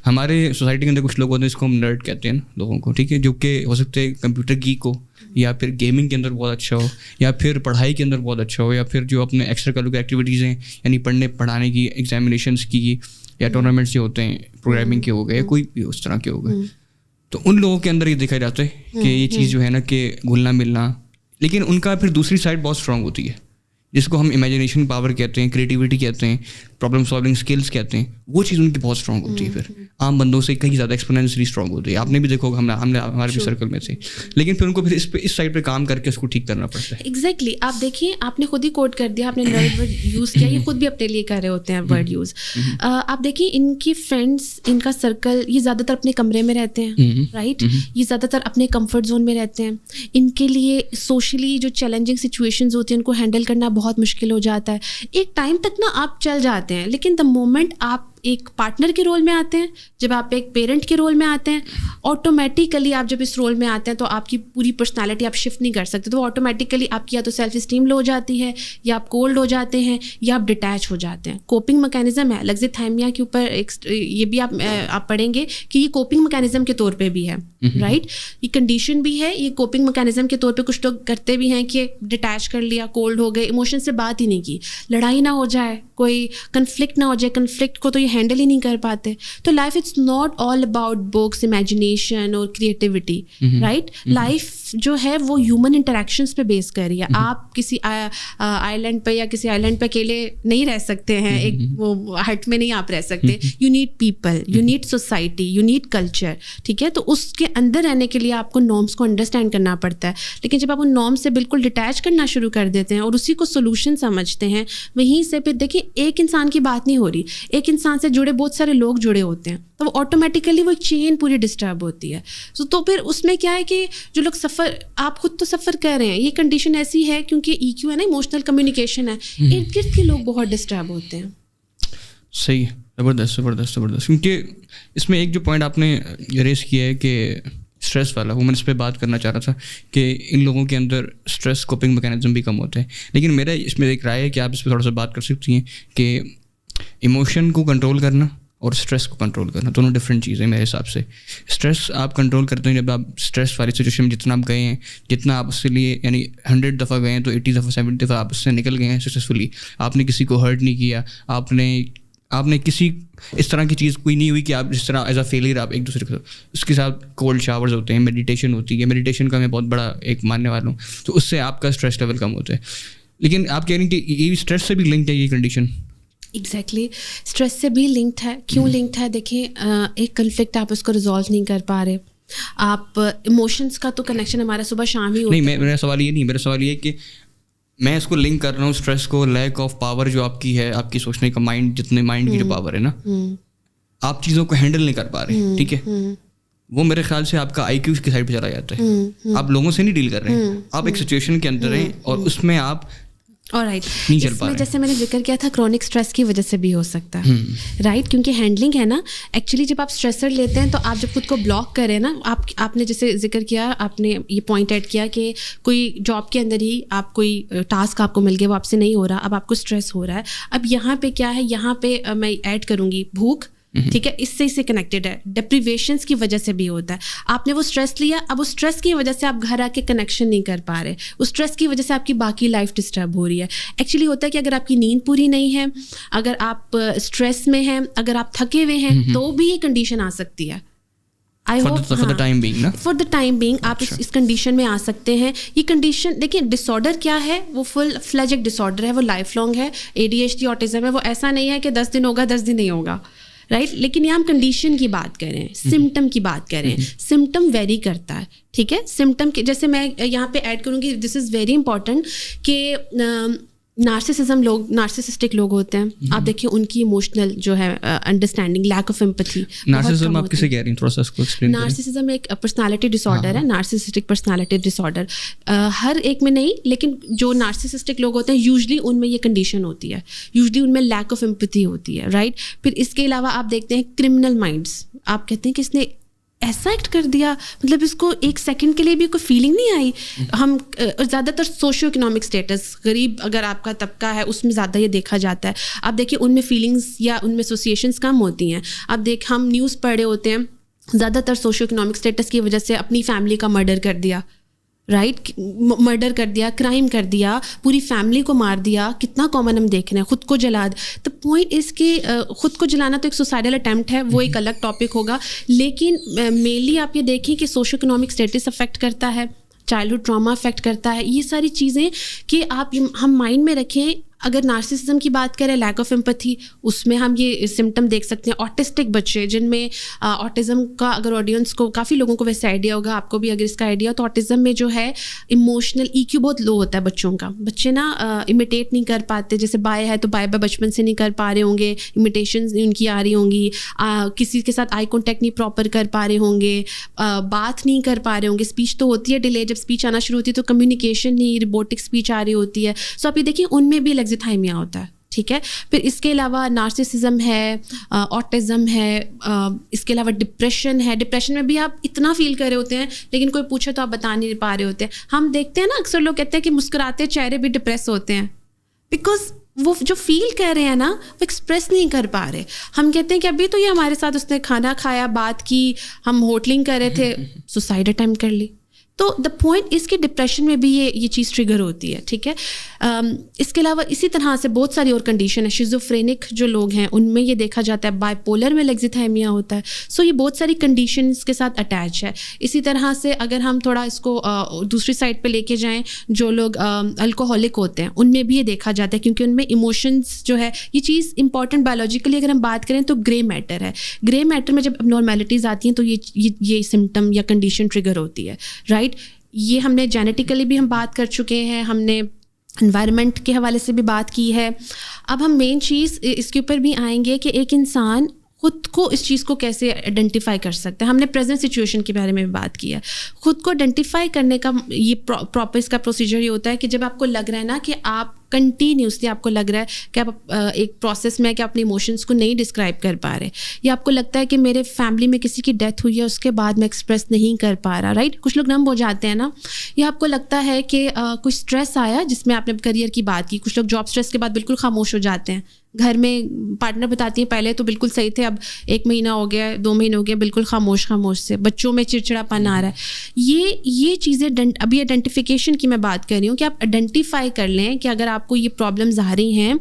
ہمارے سوسائٹی کے اندر کچھ لوگ ہوتے ہیں جس کو ہم نرڈ کہتے ہیں لوگوں کو, ٹھیک ہے, جو کہ ہو سکتے ہیں کمپیوٹر گیک ہو, یا پھر گیمنگ کے اندر بہت اچھا ہو, یا پھر پڑھائی کے اندر بہت اچھا ہو, یا پھر جو اپنے ایکسٹرا کریکولر ایکٹیویٹیز ہیں یعنی پڑھانے کی, ایگزامینیشنس کی, یا ٹورنامنٹس جو ہوتے ہیں پروگرامنگ کے ہو گئے, یا کوئی بھی اس طرح کے ہو گئے. تو ان لوگوں کے اندر یہ دیکھا جاتا ہے کہ یہ چیز جو ہے نا کہ گھلنا ملنا, لیکن ان کا پھر دوسری سائڈ بہت اسٹرانگ ہوتی ہے جس کو ہم امیجنیشن پاور کہتے ہیں, کریٹیوٹی کہتے ہیں, پرابلم سالونگ اسکلس کہتے ہیں. وہ چیز ان کی بہت اسٹرانگ ہوتی ہے, پھر عام بندوں سے کہیں زیادہ ایکسپونینشلی اسٹرانگ ہوتی ہے. آپ نے بھی دیکھو ہم نے ہمارے بھی سرکل میں سے, لیکن پھر ان کو پھر اس سائڈ پہ کام کر کے اس کو ٹھیک کرنا پڑتا ہے. ایگزیکٹلی. آپ دیکھیے آپ نے خود ہی کوٹ کر دیا, آپ نے نرڈ ورڈ یوز کیا, یہ خود بھی اپنے لیے کر رہے ہوتے ہیں ورڈ یوز. آپ دیکھیے ان کی فرینڈس, ان کا سرکل, یہ زیادہ تر اپنے کمرے میں رہتے ہیں, رائٹ, یہ زیادہ تر اپنے کمفرٹ زون میں رہتے ہیں. ان کے لیے سوشلی جو چیلنجنگ سچویشنز ہوتی ہیں ان کو ہینڈل کرنا بہت مشکل ہو جاتا ہے. ایک ٹائم تک نا آپ چل جاتے ہیں, لیکن دا مومنٹ آپ ایک پارٹنر کے رول میں آتے ہیں, جب آپ ایک پیرنٹ کے رول میں آتے ہیں, آٹومیٹیکلی آپ جب اس رول میں آتے ہیں تو آپ کی پوری پرسنالٹی آپ شفٹ نہیں کر سکتے. تو آٹومیٹیکلی آپ کی یا تو سیلف اسٹیم لو ہو جاتی ہے, یا آپ کولڈ ہو جاتے ہیں, یا آپ ڈیٹیچ ہو جاتے ہیں. کوپنگ میکینزم ہے الگزیتھیمیا کے اوپر, یہ بھی آپ پڑھیں گے کہ یہ کوپنگ میکینزم کے طور پہ بھی ہے, رائٹ, یہ کنڈیشن بھی ہے, یہ کوپنگ میکینزم کے طور پہ کچھ لوگ کرتے بھی ہیں کہ ڈیٹیچ کر لیا, کولڈ ہو گئے, ایموشن سے بات ہی نہیں کی, لڑائی نہ ہو جائے, کوئی کنفلکٹ نہ ہو جائے, کنفلکٹ کو تو یہ ہینڈل ہی نہیں کر پاتے. تو life it's not all about books, imagination اور کریٹیوٹی, رائٹ. لائف جو ہے وہ ہیومن انٹریکشنس پہ بیس کر رہی ہے. آپ کسی آئی لینڈ پہ یا کسی آئی لینڈ پہ اکیلے نہیں رہ سکتے ہیں, ایک وہ ہٹ میں نہیں آپ رہ سکتے. You need people, you need society, you need culture, ٹھیک ہے. تو اس کے اندر رہنے کے لیے آپ کو نارمس کو انڈرسٹینڈ کرنا پڑتا ہے. لیکن جب آپ ان نارمس سے بالکل ڈیٹیچ کرنا شروع کر دیتے ہیں اور اسی کو سولوشن سمجھتے ہیں, وہیں سے پھر دیکھیے ایک انسان کی بات نہیں ہو رہی, ایک انسان سے جڑے بہت سارے لوگ جڑے ہوتے ہیں, تو وہ آٹومیٹیکلی وہ ایک چین پوری ڈسٹرب ہوتی ہے. تو پھر اس میں کیا ہے کہ جو لوگ سفر, آپ خود تو سفر کر رہے ہیں, یہ کنڈیشن ایسی ہے کیونکہ ای کیو ہے نا, ایموشنل کمیونیکیشن ہے, ارد گرد کے لوگ بہت ڈسٹرب ہوتے ہیں. صحیح, زبردست زبردست زبردست. کیونکہ اس میں ایک جو پوائنٹ آپ نے ریز کیا ہے کہ اسٹریس والا, وہ میں اس پہ بات کرنا چاہ رہا تھا کہ ان لوگوں کے اندر اسٹریس کوپنگ میکینزم بھی کم ہوتا ہے. لیکن میرا اس میں ایک رائے ہے کہ آپ اس پہ تھوڑا سا بات کر سکتی ہیں کہ ایموشن کو کنٹرول کرنا اور اسٹریس کو کنٹرول کرنا دونوں ڈفرینٹ چیزیں میرے حساب سے. اسٹریس آپ کنٹرول کرتے ہیں جب آپ اسٹریس والی سچویشن میں جتنا آپ گئے ہیں, جتنا آپ اس کے لیے یعنی 100 دفعہ گئے ہیں تو 80 دفعہ 70 دفعہ آپ اس سے نکل گئے ہیں سکسیزفلی. آپ نے کسی کو ہرٹ نہیں کیا, آپ نے کسی اس طرح کی چیز کوئی نہیں ہوئی کہ آپ جس طرح ایز اے فیلئر آپ ایک دوسرے کو. اس کے ساتھ کولڈ شاورز ہوتے ہیں, میڈیٹیشن ہوتی ہے, میڈیٹیشن کا میں بہت بڑا ایک ماننے والا ہوں, تو اس سے آپ کا اسٹریس لیول کم ہوتا ہے. لیکن آپ کہہ رہی ہیں کہ یہ اسٹریس سے بھی لنکڈ ہے یہ کنڈیشن. ایگزیکٹلی اسٹریس سے بھی لنکڈ ہے. کیوں لنکڈ ہے؟ دیکھیں ایک کنفلکٹ آپ اس کو ریزالو نہیں کر پا رہے, آپ ایموشنس کا تو کنیکشن ہمارا صبح شام ہی ہوتا ہے. نہیں, میرا سوال یہ نہیں, میرا سوال یہ ہے کہ میں اس کو لنک کر رہا ہوں اسٹریس کو لیک آف پاور جو آپ کی ہے, آپ کی سوچنے کا مائنڈ, جتنے مائنڈ کی جو پاور ہے نا, آپ چیزوں کو ہینڈل نہیں کر پا رہے, ٹھیک ہے, وہ میرے خیال سے آپ کا آئی کیو کی سائڈ پہ چلا جاتا ہے. آپ لوگوں سے نہیں ڈیل کر رہے ہیں, آپ ایک سچویشن کے اندر ہیں اور اس میں آپ رائٹ اس میں جیسے میں نے ذکر کیا تھا کرونک اسٹریس کی وجہ سے بھی ہو سکتا ہے, رائٹ, کیونکہ ہینڈلنگ ہے نا ایکچولی جب آپ اسٹریسر لیتے ہیں تو آپ جب خود کو بلاک کریں نا, آپ نے جیسے ذکر کیا, آپ نے یہ پوائنٹ ایڈ کیا کہ کوئی جاب کے اندر ہی آپ کوئی ٹاسک آپ کو مل گیا, وہ آپ سے نہیں ہو رہا, اب آپ کو اسٹریس ہو رہا ہے. اب یہاں پہ کیا ہے, یہاں پہ میں ایڈ کروں گی بھوک, ٹھیک ہے, اس سے کنیکٹیڈ ہے. ڈپریویشنس کی وجہ سے بھی ہوتا ہے. آپ نے وہ اسٹریس لیا, اب اس اسٹریس کی وجہ سے آپ گھر آ کے کنیکشن نہیں کر پا رہے, اس اسٹریس کی وجہ سے آپ کی باقی لائف ڈسٹرب ہو رہی ہے. ایکچولی ہوتا ہے کہ اگر آپ کی نیند پوری نہیں ہے, اگر آپ اسٹریس میں ہیں, اگر آپ تھکے ہوئے ہیں, تو بھی یہ کنڈیشن آ سکتی ہے. فار دا ٹائم بینگ آپ اس کنڈیشن میں آ سکتے ہیں. یہ کنڈیشن دیکھیں ڈس آرڈر کیا ہے, وہ فل فلیجڈ ڈس آرڈر ہے, وہ لائف لانگ ہے. ADHD آٹزم ہے, وہ ایسا نہیں ہے کہ 10 دن ہوگا 10 دن نہیں ہوگا, رائٹ. لیکن یہاں ہم کنڈیشن کی بات کریں, سمٹم کی بات کریں, سمٹم ویری کرتا ہے, ٹھیک ہے. سمٹم کے جیسے میں یہاں پہ ایڈ کروں گی, دس از ویری امپورٹنٹ کہ نارسسسٹک لوگ ہوتے ہیں, آپ دیکھیں ان کی ایموشنل جو ہے understanding, lack of empathy. Narcissism آپ کسے کہہ رہی ہیں, تھوڑا سا اس کو ایکسپلین کریں. نارسسزم ایک پرسنالٹی ڈس آرڈر ہے, نارسسسٹک پرسنالٹی ڈس آرڈر. ہر ایک میں نہیں, لیکن جو نارسسسٹک لوگ ہوتے ہیں یوزلی ان میں یہ کنڈیشن ہوتی ہے, یوزلی ان میں لیک آف ایمپتھی ہوتی ہے, رائٹ. پھر اس کے علاوہ آپ دیکھتے ہیں کرمنل مائنڈس, آپ کہتے ہیں کہ اس نے ایسا ایکٹ کر دیا, مطلب اس کو ایک سیکنڈ کے لیے بھی کوئی فیلنگ نہیں آئی. ہم زیادہ تر سوشیو اکنامک اسٹیٹس, غریب اگر آپ کا طبقہ ہے اس میں زیادہ یہ دیکھا جاتا ہے. آپ دیکھیں ان میں فیلنگس یا ان میں ایسوسیشنس کم ہوتی ہیں. آپ ہم نیوز پڑھ رہے ہوتے ہیں, زیادہ تر سوشیو اکنامک اسٹیٹس کی وجہ سے اپنی فیملی کا مرڈر کر دیا, رائٹ, مرڈر کر دیا, کرائم کر دیا, پوری فیملی کو مار دیا. کتنا کامن ہم دیکھ رہے ہیں, خود کو جلا. دا پوائنٹ از کہ خود کو جلانا تو ایک سوسائڈل اٹیمپٹ ہے, وہ ایک الگ ٹاپک ہوگا. لیکن مینلی آپ یہ دیکھیں کہ سوشو اکنامک اسٹیٹس افیکٹ کرتا ہے, چائلڈہڈ ٹراما افیکٹ کرتا ہے. یہ ساری چیزیں کہ آپ ہم مائنڈ میں رکھیں. اگر نارسسزم کی بات کریں, لیک آف ایمپتھی, اس میں ہم یہ سمٹم دیکھ سکتے ہیں. آٹسٹک بچے جن میں آٹزم کا, اگر آڈینس کو کافی لوگوں کو ویسے آئیڈیا ہوگا, آپ کو بھی اگر اس کا آئیڈیا ہو, تو آٹزم میں جو ہے ایموشنل EQ بہت لو ہوتا ہے بچوں کا. بچے نا امیٹیٹ نہیں کر پاتے, جیسے بائے ہے تو بائے بچپن سے نہیں کر پا رہے ہوں گے, امیٹیشنز ان کی آ رہی ہوں گی, کسی کے ساتھ آئی کانٹیکٹ نہیں پراپر کر پا رہے ہوں گے, بات نہیں کر پا رہے ہوں گے. اسپیچ تو ہوتی ہے ڈیلے, جب اسپیچ آنا شروع ہوتی ہے تو کمیونیکیشن نہیں, روبوٹک اسپیچ آ رہی ہوتی ہے. سو آپ یہ دیکھیں ان میں بھی لیگزیتھائمیا ہوتا ہے, ٹھیک ہے. پھر اس کے علاوہ نارسسزم ہے, آٹزم ہے, اس کے علاوہ ڈپریشن ہے. ڈپریشن میں بھی آپ اتنا فیل کر رہے ہوتے ہیں لیکن کوئی پوچھے تو آپ بتا نہیں پا رہے ہوتے ہیں. ہم دیکھتے ہیں نا اکثر لوگ کہتے ہیں کہ مسکراتے چہرے بھی ڈپریس ہوتے ہیں, بیکاز وہ جو فیل کر رہے ہیں نا وہ ایکسپریس نہیں کر پا رہے. ہم کہتے ہیں کہ ابھی تو یہ ہمارے ساتھ اس نے کھانا کھایا, بات کی, ہم ہوٹلنگ کر رہے تھے, سوسائڈ اٹیمپٹ کر لی. تو دا پوائنٹ اس کے ڈپریشن میں بھی یہ چیز ٹریگر ہوتی ہے, ٹھیک ہے. اس کے علاوہ اسی طرح سے بہت ساری اور کنڈیشن ہے. شیزوفرینک جو لوگ ہیں ان میں یہ دیکھا جاتا ہے, بائی پولر میں لیگزیتھائمیا ہوتا ہے. سو یہ بہت ساری کنڈیشنس کے ساتھ اٹیچ ہے. اسی طرح سے اگر ہم تھوڑا اس کو دوسری سائڈ پہ لے کے جائیں, جو لوگ الکوہولک ہوتے ہیں ان میں بھی یہ دیکھا جاتا ہے, کیونکہ ان میں ایموشنس جو ہے, یہ چیز امپورٹنٹ بایولوجیکلی اگر ہم بات کریں تو گرے میٹر ہے. گرے میٹر میں جب اب نارمیلٹیز آتی ہیں تو یہ سمٹم یا کنڈیشن ٹریگر ہوتی ہے, رائٹ. یہ ہم نے جینیٹیکلی بھی ہم بات کر چکے ہیں, ہم نے انوائرمنٹ کے حوالے سے بھی بات کی ہے. اب ہم مین چیز اس کے اوپر بھی آئیں گے کہ ایک انسان خود کو اس چیز کو کیسے آئیڈینٹیفائی کر سکتے ہیں. ہم نے پریزنٹ سچویشن کے بارے میں بھی بات کی ہے. خود کو آئیڈینٹیفائی کرنے کا یہ پراپر اس کا پروسیجر یہ ہوتا ہے کہ جب آپ کو لگ رہا ہے نا کہ آپ کنٹینیوسلی آپ کو لگ رہا ہے کہ آپ ایک پروسیس میں کہ اپنے ایموشنس کو نہیں ڈسکرائب کر پا رہے, یا آپ کو لگتا ہے کہ میرے فیملی میں کسی کی ڈیتھ ہوئی ہے اس کے بعد میں ایکسپریس نہیں کر پا رہا, رائٹ. کچھ لوگ نم ہو جاتے ہیں نا, یا آپ کو لگتا ہے کہ کچھ اسٹریس آیا جس میں آپ نے کریئر کی بات کی. کچھ لوگ جاب اسٹریس کے بعد بالکل خاموش ہو جاتے ہیں, گھر میں پارٹنر بتاتی ہیں پہلے تو بالکل صحیح تھے, اب 1 مہینہ ہو گیا, 2 مہینے ہو گئے, بالکل خاموش سے, بچوں میں چڑچڑاپن آ رہا ہے. یہ چیزیں ابھی آئیڈینٹیفیکیشن کی میں بات کر رہی ہوں کہ آپ آئیڈینٹیفائی کر لیں کہ اگر آپ کو یہ پرابلمز آ رہی ہیں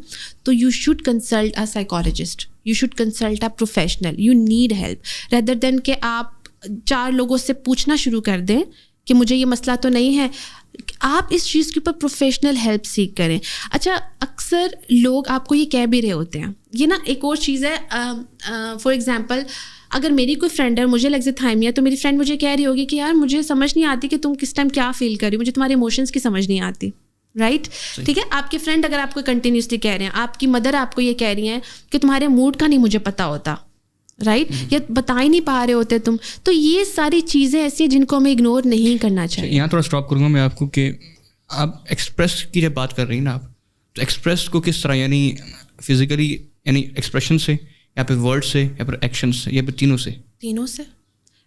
تو you should consult a psychologist, you should consult a professional, you need help rather than کہ آپ 4 لوگوں سے پوچھنا شروع کر دیں کہ مجھے یہ مسئلہ تو نہیں ہے. آپ اس چیز کے اوپر پروفیشنل ہیلپ سیکھ کریں. اچھا, اکثر لوگ آپ کو یہ کہہ بھی رہے ہوتے ہیں, یہ نا ایک اور چیز ہے, فار ایگزامپل اگر میری کوئی فرینڈ ہے, مجھے لیگزیتھائمیا, تو میری فرینڈ مجھے کہہ رہی ہوگی کہ یار مجھے سمجھ نہیں آتی کہ تم کس ٹائم کیا فیل کر رہی ہو, مجھے تمہارے ایموشنس کی سمجھ نہیں آتی, رائٹ, ٹھیک ہے. آپ کے فرینڈ اگر آپ کو کنٹینیوسلی کہہ رہے ہیں, آپ کی مدر آپ کو یہ کہہ رہی ہیں کہ تمہارے موڈ کا نہیں مجھے پتہ ہوتا, رائٹ, یا بتا ہی نہیں پا رہے ہوتے تم, تو یہ ساری چیزیں ایسی ہیں جن کو ہمیں اگنور نہیں کرنا چاہیے. یہاں تھوڑا اسٹاپ کروں گا میں آپ کو کہ آپ ایکسپریس کی جب بات کر رہی ہیں نا آپ, تو ایکسپریس کو کس طرح, یعنی فزیکلی, یعنی ایکسپریشن سے, یا پھر ورڈ سے, یا پھر ایکشن سے, یا پھر تینوں سے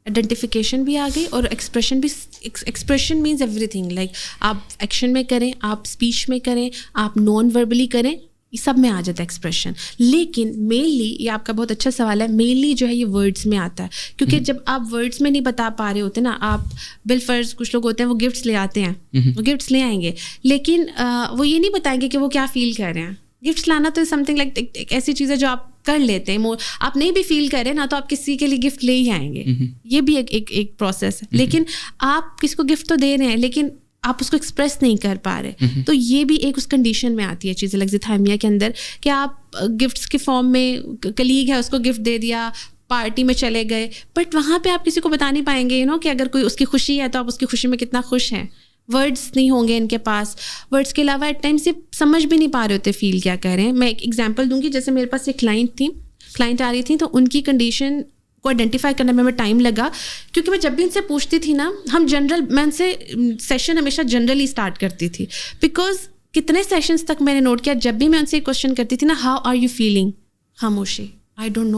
آئیڈینٹیفیکیشن بھی آ گئی اور ایکسپریشن بھی. Expression means everything, like آپ ایکشن میں کریں, آپ اسپیچ میں کریں, آپ نان وربلی کریں, یہ سب میں آ جاتا ہے ایکسپریشن. لیکن مینلی, یہ آپ کا بہت اچھا سوال ہے, مینلی جو ہے یہ ورڈس میں آتا ہے, کیونکہ جب آپ ورڈس میں نہیں بتا پا رہے ہوتے نا, آپ بالفرض کچھ لوگ ہوتے ہیں وہ گفٹس لے آتے ہیں, وہ گفٹس لے آئیں گے, لیکن وہ یہ نہیں بتائیں گے کہ وہ کیا فیل کر رہے ہیں. گفٹس لانا تو سم تھنگ لائک ایک ایسی چیز ہے جو آپ کر لیتے ہیں, آپ نہیں بھی فیل کریں نا تو آپ کسی کے لیے گفٹ لے ہی آئیں گے, یہ بھی ایک پروسیس ہے. لیکن آپ کسی کو گفٹ تو دے رہے ہیں لیکن آپ اس کو ایکسپریس نہیں کر پا رہے, تو یہ بھی ایک اس کنڈیشن میں آتی ہے چیزیں لیگزیتھائمیا کے اندر, کہ آپ گفٹس کے فارم میں, کلیگ ہے اس کو گفٹ دے دیا, پارٹی میں چلے گئے, بٹ وہاں پہ آپ کسی کو بتا نہیں پائیں گے کہ اگر کوئی اس کی خوشی ہے تو آپ اس کی خوشی میں کتنا خوش ہیں. ورڈس نہیں ہوں گے ان کے پاس. ورڈس کے علاوہ ایٹ ٹائم سے سمجھ بھی نہیں پا رہے ہوتے فیل کیا کہہ رہے ہیں. میں ایک ایگزامپل دوں گی, جیسے میرے پاس ایک کلائنٹ آ رہی تھی, تو ان کی کنڈیشن کو آئیڈینٹیفائی کرنے میں ٹائم لگا, کیونکہ میں جب بھی ان سے پوچھتی تھی نا, میں ان سے سیشن ہمیشہ جنرلی اسٹارٹ کرتی تھی, بیکاز کتنے سیشنز تک میں نے نوٹ کیا, جب بھی میں ان سے کوشچن کرتی تھی نا, ہاؤ آر یو فیلنگ, خاموشی, آئی ڈونٹ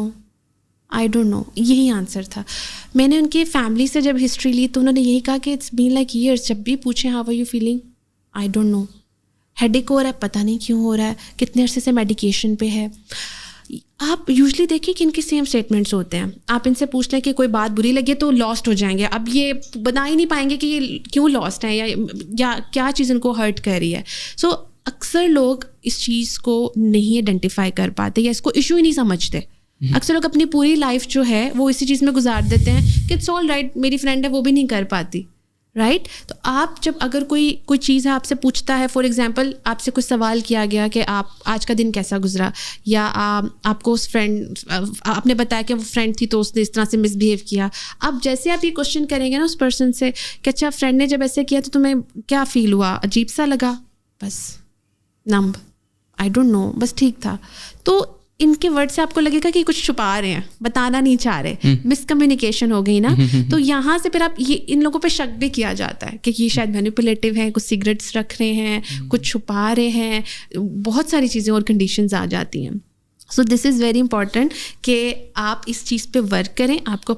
نو, یہی آنسر تھا. میں نے ان کی فیملی سے جب ہسٹری لی تو انہوں نے یہی کہا کہ اٹس بین لائک ایئرس, جب بھی پوچھیں how are you feeling, I don't know, headache ہو رہا ہے, پتہ نہیں کیوں ہو رہا ہے, کتنے عرصے سے میڈیکیشن پہ ہے. آپ یوزلی دیکھیں کہ ان کے سیم اسٹیٹمنٹس ہوتے ہیں. آپ ان سے پوچھ لیں کہ کوئی بات بری لگے تو لاسٹ ہو جائیں گے, اب یہ بتا ہی نہیں پائیں گے کہ یہ کیوں لاسٹ ہیں یا کیا چیز ان کو ہرٹ کر رہی ہے. سو اکثر لوگ اس چیز کو نہیں آئیڈینٹیفائی کر پاتے یا اس کو ایشو ہی نہیں سمجھتے. اکثر لوگ اپنی پوری لائف جو ہے وہ اسی چیز میں گزار دیتے ہیں کہ اٹس آل رائٹ, میری فرینڈ ہے وہ بھی نہیں کر پاتی, رائٹ. تو آپ جب اگر کوئی چیز ہے آپ سے پوچھتا ہے, فار ایگزامپل آپ سے کچھ سوال کیا گیا کہ آپ آج کا دن کیسا گزرا, یا آپ کو اس فرینڈ, آپ نے بتایا کہ وہ فرینڈ تھی تو اس نے اس طرح سے مس بہیو کیا, اب جیسے آپ یہ کوشچن کریں گے نا اس پرسن سے کہ اچھا فرینڈ نے جب ایسے کیا تو تمہیں کیا فیل ہوا, عجیب سا لگا, بس نمب, آئی ڈونٹ نو, بس ٹھیک تھا. تو ان کے ورڈ سے آپ کو لگے گا کہ کچھ چھپا رہے ہیں, بتانا نہیں چاہ رہے, مس کمیونیکیشن ہو گئی نا. تو یہاں سے پھر آپ ان لوگوں پہ شک بھی کیا جاتا ہے کہ یہ شاید مینیپولیٹو ہیں, کچھ سگریٹس رکھ رہے ہیں, کچھ چھپا رہے ہیں, بہت ساری چیزیں اور کنڈیشنز آ جاتی ہیں. سو دس از ویری امپورٹنٹ کہ آپ اس چیز پہ ورک کریں. آپ کو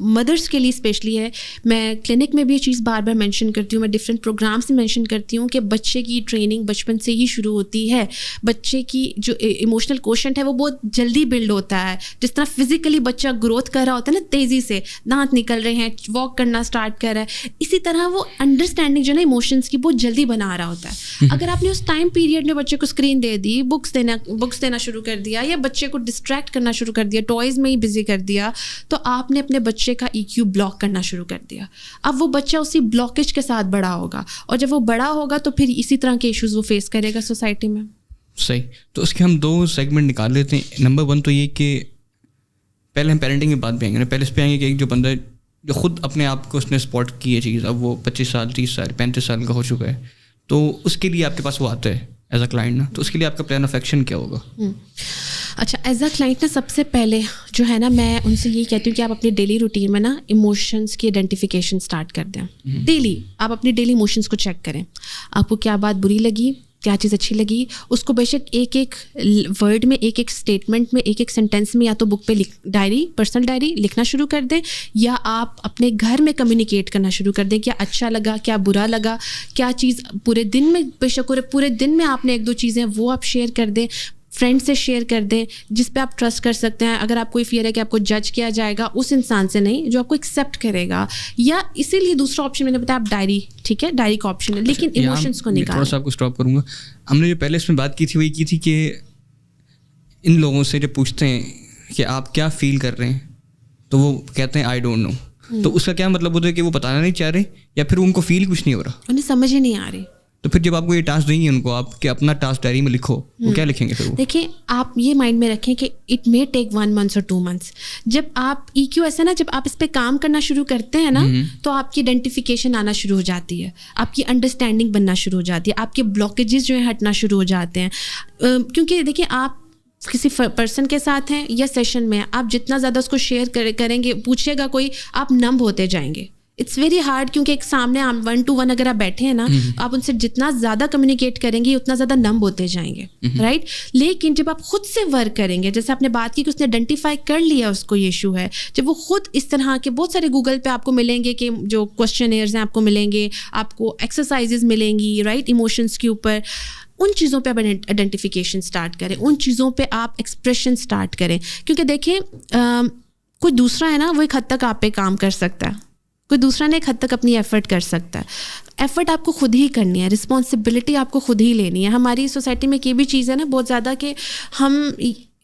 مدرس کے لیے اسپیشلی ہے, میں کلینک میں بھی یہ چیز بار بار مینشن کرتی ہوں, میں ڈفرینٹ پروگرامس میں مینشن کرتی ہوں کہ بچے کی ٹریننگ بچپن سے ہی شروع ہوتی ہے. بچے کی جو ایموشنل کوشنٹ ہے وہ بہت جلدی بلڈ ہوتا ہے. جس طرح فزیکلی بچہ گروتھ کر رہا ہوتا ہے نا, تیزی سے دانت نکل رہے ہیں, واک کرنا اسٹارٹ کر رہا ہے, اسی طرح وہ انڈرسٹینڈنگ جو ہے نا ایموشنس کی بہت جلدی بنا رہا ہوتا ہے. اگر آپ نے اس ٹائم پیریڈ میں بچے کو اسکرین دے دی, بکس دینا شروع کر دیا, یا بچے کو ڈسٹریکٹ کرنا شروع کر دیا, ٹوائز میں ہی بزی کر دیا, تو آپ نے اپنے بچے کا EQ بلاک کرنا شروع کر دیا. اب وہ بچہ اسی بلاکیج کے ساتھ بڑا ہوگا, اور جب وہ بڑا ہوگا تو پھر اسی طرح کے ایشوز وہ فیس کرے گا سوسائٹی میں. صحیح. تو اس کے ہم 2 سیگمنٹ نکال لیتے ہیں. نمبر 1 تو یہ کہ پہلے ہم پیرنٹنگ کی بات پہ آئیں گے, پہلے اس پہ آئیں گے کہ ایک جو بندہ جو خود اپنے آپ کو اس نے اسپاٹ کی ہے چیز, اب وہ 25 سال 30 سال 35 سال کا ہو چکا ہے, تو اس کے لیے آپ کے پاس وہ آتا ہے ایز اے کلائنٹ نا, تو اس کے لیے آپ کا پلان آف ایکشن کیا ہوگا؟ اچھا, ایز اے کلائنٹ نا سب سے پہلے جو ہے نا میں ان سے یہی کہتی ہوں کہ آپ اپنی ڈیلی روٹین میں نا ایموشنس کی آئیڈینٹیفیکیشن اسٹارٹ کر دیں. ڈیلی آپ اپنی ڈیلی ایموشنس کو چیک کریں, آپ کو کیا بات بری لگی, کیا چیز اچھی لگی, اس کو بے شک ایک ورڈ میں, ایک اسٹیٹمنٹ میں, ایک سینٹینس میں, یا تو بک پہ ڈائری, پرسنل ڈائری لکھنا شروع کر دیں, یا آپ اپنے گھر میں کمیونیکیٹ کرنا شروع کر دیں, کیا اچھا لگا, کیا برا لگا, کیا چیز پورے دن میں, بے شک پورے دن میں آپ نے 1-2 چیزیں وہ آپ شیئر کر دیں. فرینڈ سے شیئر کر دیں جس پہ آپ ٹرسٹ کر سکتے ہیں. اگر آپ کوئی فیئر ہے کہ آپ کو جج کیا جائے گا, اس انسان سے نہیں جو آپ کو ایکسیپٹ کرے گا. یا اسی لیے دوسرا آپشن میں نے بتایا آپ ڈائری, ٹھیک ہے ڈائری کا آپشن ہے, لیکن ایموشنس کو نکالیں. تھوڑا سا آپ کو اسٹاپ کروں گا. ہم نے جو پہلے اس میں بات کی تھی وہی کی تھی کہ ان لوگوں سے جب پوچھتے ہیں کہ آپ کیا فیل کر رہے ہیں تو وہ کہتے ہیں آئی ڈونٹ نو. تو اس کا کیا مطلب ہوتا ہے کہ وہ بتانا نہیں چاہ رہے یا پھر ان کو فیل کچھ نہیں ہو رہا, انہیں سمجھ ہی نہیں آ رہی. تو پھر جب آپ کو یہ ٹاسک دیں گے ان کو آپ کہ اپنا ٹاسک ڈائری میں لکھو, وہ کیا لکھیں گے پھر؟ دیکھیں آپ یہ مائنڈ میں رکھیں کہ اٹ مے ٹیک 1 month اور 2 months. جب آپ EQ ایسا نا, جب آپ اس پہ کام کرنا شروع کرتے ہیں نا تو آپ کی آئیڈینٹیفیکیشن آنا شروع ہو جاتی ہے, آپ کی انڈرسٹینڈنگ بننا شروع ہو جاتی ہے, آپ کے بلاکیجز جو ہیں ہٹنا شروع ہو جاتے ہیں. کیونکہ دیکھیں آپ کسی پرسن کے ساتھ ہیں یا سیشن میں, آپ جتنا زیادہ اس کو شیئر کریں گے, پوچھے گا کوئی, آپ نمب ہوتے جائیں گے. اٹس ویری ہارڈ, کیونکہ ایک سامنے 1 to 1 اگر آپ بیٹھے ہیں نا, آپ ان سے جتنا زیادہ کمیونیکیٹ کریں گے اتنا زیادہ نمب ہوتے جائیں گے, رائٹ. لیکن جب آپ خود سے ورک کریں گے, جیسے آپ نے بات کی کہ اس نے آئیڈینٹیفائی کر لیا اس کو یہ ایشو ہے, جب وہ خود اس طرح کے بہت سارے گوگل پہ آپ کو ملیں گے کہ جو کوشچنیئرز ہیں آپ کو ملیں گے, آپ کو ایکسرسائزز ملیں گی, رائٹ, ایموشنس کے اوپر, ان چیزوں پہ آپ آئیڈینٹیفیکیشن اسٹارٹ کریں, ان چیزوں پہ آپ ایکسپریشن اسٹارٹ کریں. کیونکہ دیکھیں کوئی دوسرا ہے نا, وہ ایک حد تک آپ پہ کام کر سکتا ہے, کوئی دوسرا نے ایک حد تک اپنی ایفرٹ کر سکتا ہے. ایفرٹ آپ کو خود ہی کرنی ہے, رسپانسبلٹی آپ کو خود ہی لینی ہے. ہماری سوسائٹی میں یہ بھی چیز ہے نا بہت زیادہ کہ ہم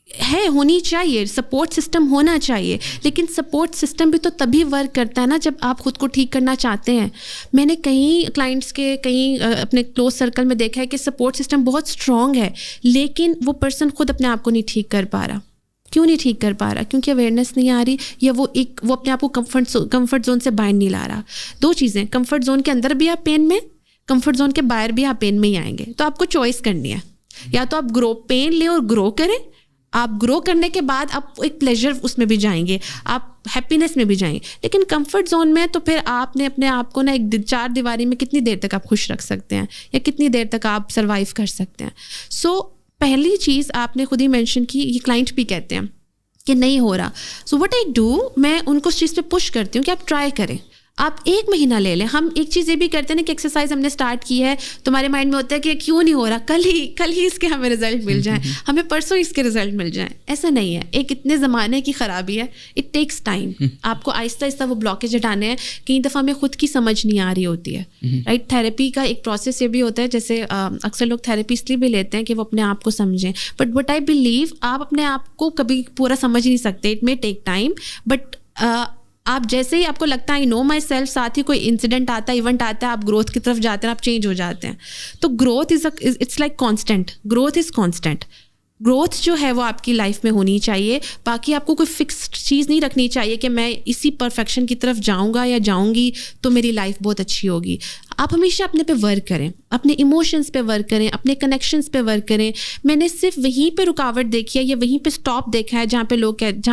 ہے ہونی چاہیے, سپورٹ سسٹم ہونا چاہیے, لیکن سپورٹ سسٹم بھی تو تبھی ورک کرتا ہے نا جب آپ خود کو ٹھیک کرنا چاہتے ہیں. میں نے کئی کلائنٹس کے کئی اپنے کلوز سرکل میں دیکھا ہے کہ سپورٹ سسٹم بہت اسٹرانگ ہے, لیکن وہ پرسن خود اپنے آپ کو نہیں ٹھیک کر پا رہا. کیوں نہیں ٹھیک کر پا رہا؟ کیونکہ اویئرنیس نہیں آ رہی, یا وہ اپنے آپ کو کمفرٹ زون سے باہر نہیں لا رہا. دو چیزیں, کمفرٹ زون کے اندر بھی آپ پین میں, کمفرٹ زون کے باہر بھی آپ پین میں ہی آئیں گے. تو آپ کو چوائس کرنی ہے, یا تو آپ پین لیں اور گرو کریں, آپ گرو کرنے کے بعد آپ ایک پلیزر اس میں بھی جائیں گے, آپ ہیپینس میں بھی جائیں گے. لیکن کمفرٹ زون میں تو پھر آپ نے اپنے آپ کو نا ایک 4 دیواری میں کتنی دیر تک آپ خوش رکھ سکتے ہیں, یا کتنی دیر تک آپ سروائیو کر سکتے ہیں. سو پہلی چیز آپ نے خود ہی مینشن کی, یہ کلائنٹ بھی کہتے ہیں کہ نہیں ہو رہا. سو وٹ آئی ڈو, میں ان کو اس چیز پہ پش کرتی ہوں کہ آپ ٹرائی کریں, آپ 1 مہینہ لے لیں. ہم ایک چیز یہ بھی کرتے ہیں نا کہ ایکسرسائز ہم نے اسٹارٹ کی ہے, تمہارے مائنڈ میں ہوتا ہے کہ کیوں نہیں ہو رہا, کل ہی اس کے ہمیں رزلٹ مل جائیں, ہمیں پرسوں اس کے رزلٹ مل جائیں. ایسا نہیں ہے, ایک اتنے زمانے کی خرابی ہے, اٹ ٹیکس ٹائم. آپ کو آہستہ آہستہ وہ بلاکیج ہٹانے ہیں. کئی دفعہ ہمیں خود کی سمجھ نہیں آ رہی ہوتی ہے, رائٹ. تھیراپی کا ایک پروسیس یہ بھی ہوتا ہے, جیسے اکثر لوگ تھیراپی اس لیے بھی لیتے ہیں کہ وہ اپنے آپ کو سمجھیں, بٹ وٹ آئی بلیو آپ اپنے آپ کو کبھی پورا سمجھ نہیں سکتے. It may take time, but آپ جیسے ہی آپ کو لگتا ہے آئی نو مائی سیلف, ساتھ ہی کوئی انسیڈنٹ آتا ہے, ایونٹ آتا ہے, آپ گروتھ کی طرف جاتے ہیں, آپ چینج ہو جاتے ہیں. تو growth it's like constant, growth is constant. Growth جو ہے وہ آپ کی لائف میں ہونی چاہیے. باقی آپ کو کوئی فکسڈ چیز نہیں رکھنی چاہیے کہ میں اسی پرفیکشن کی طرف جاؤں گا یا جاؤں گی تو میری لائف بہت اچھی ہوگی. آپ ہمیشہ اپنے پہ ورک کریں, اپنے ایموشنس پہ ورک کریں, اپنے کنیکشنس پہ ورک کریں. میں نے صرف وہیں پہ رکاوٹ دیکھی ہے یا وہیں پہ اسٹاپ دیکھا ہے جہاں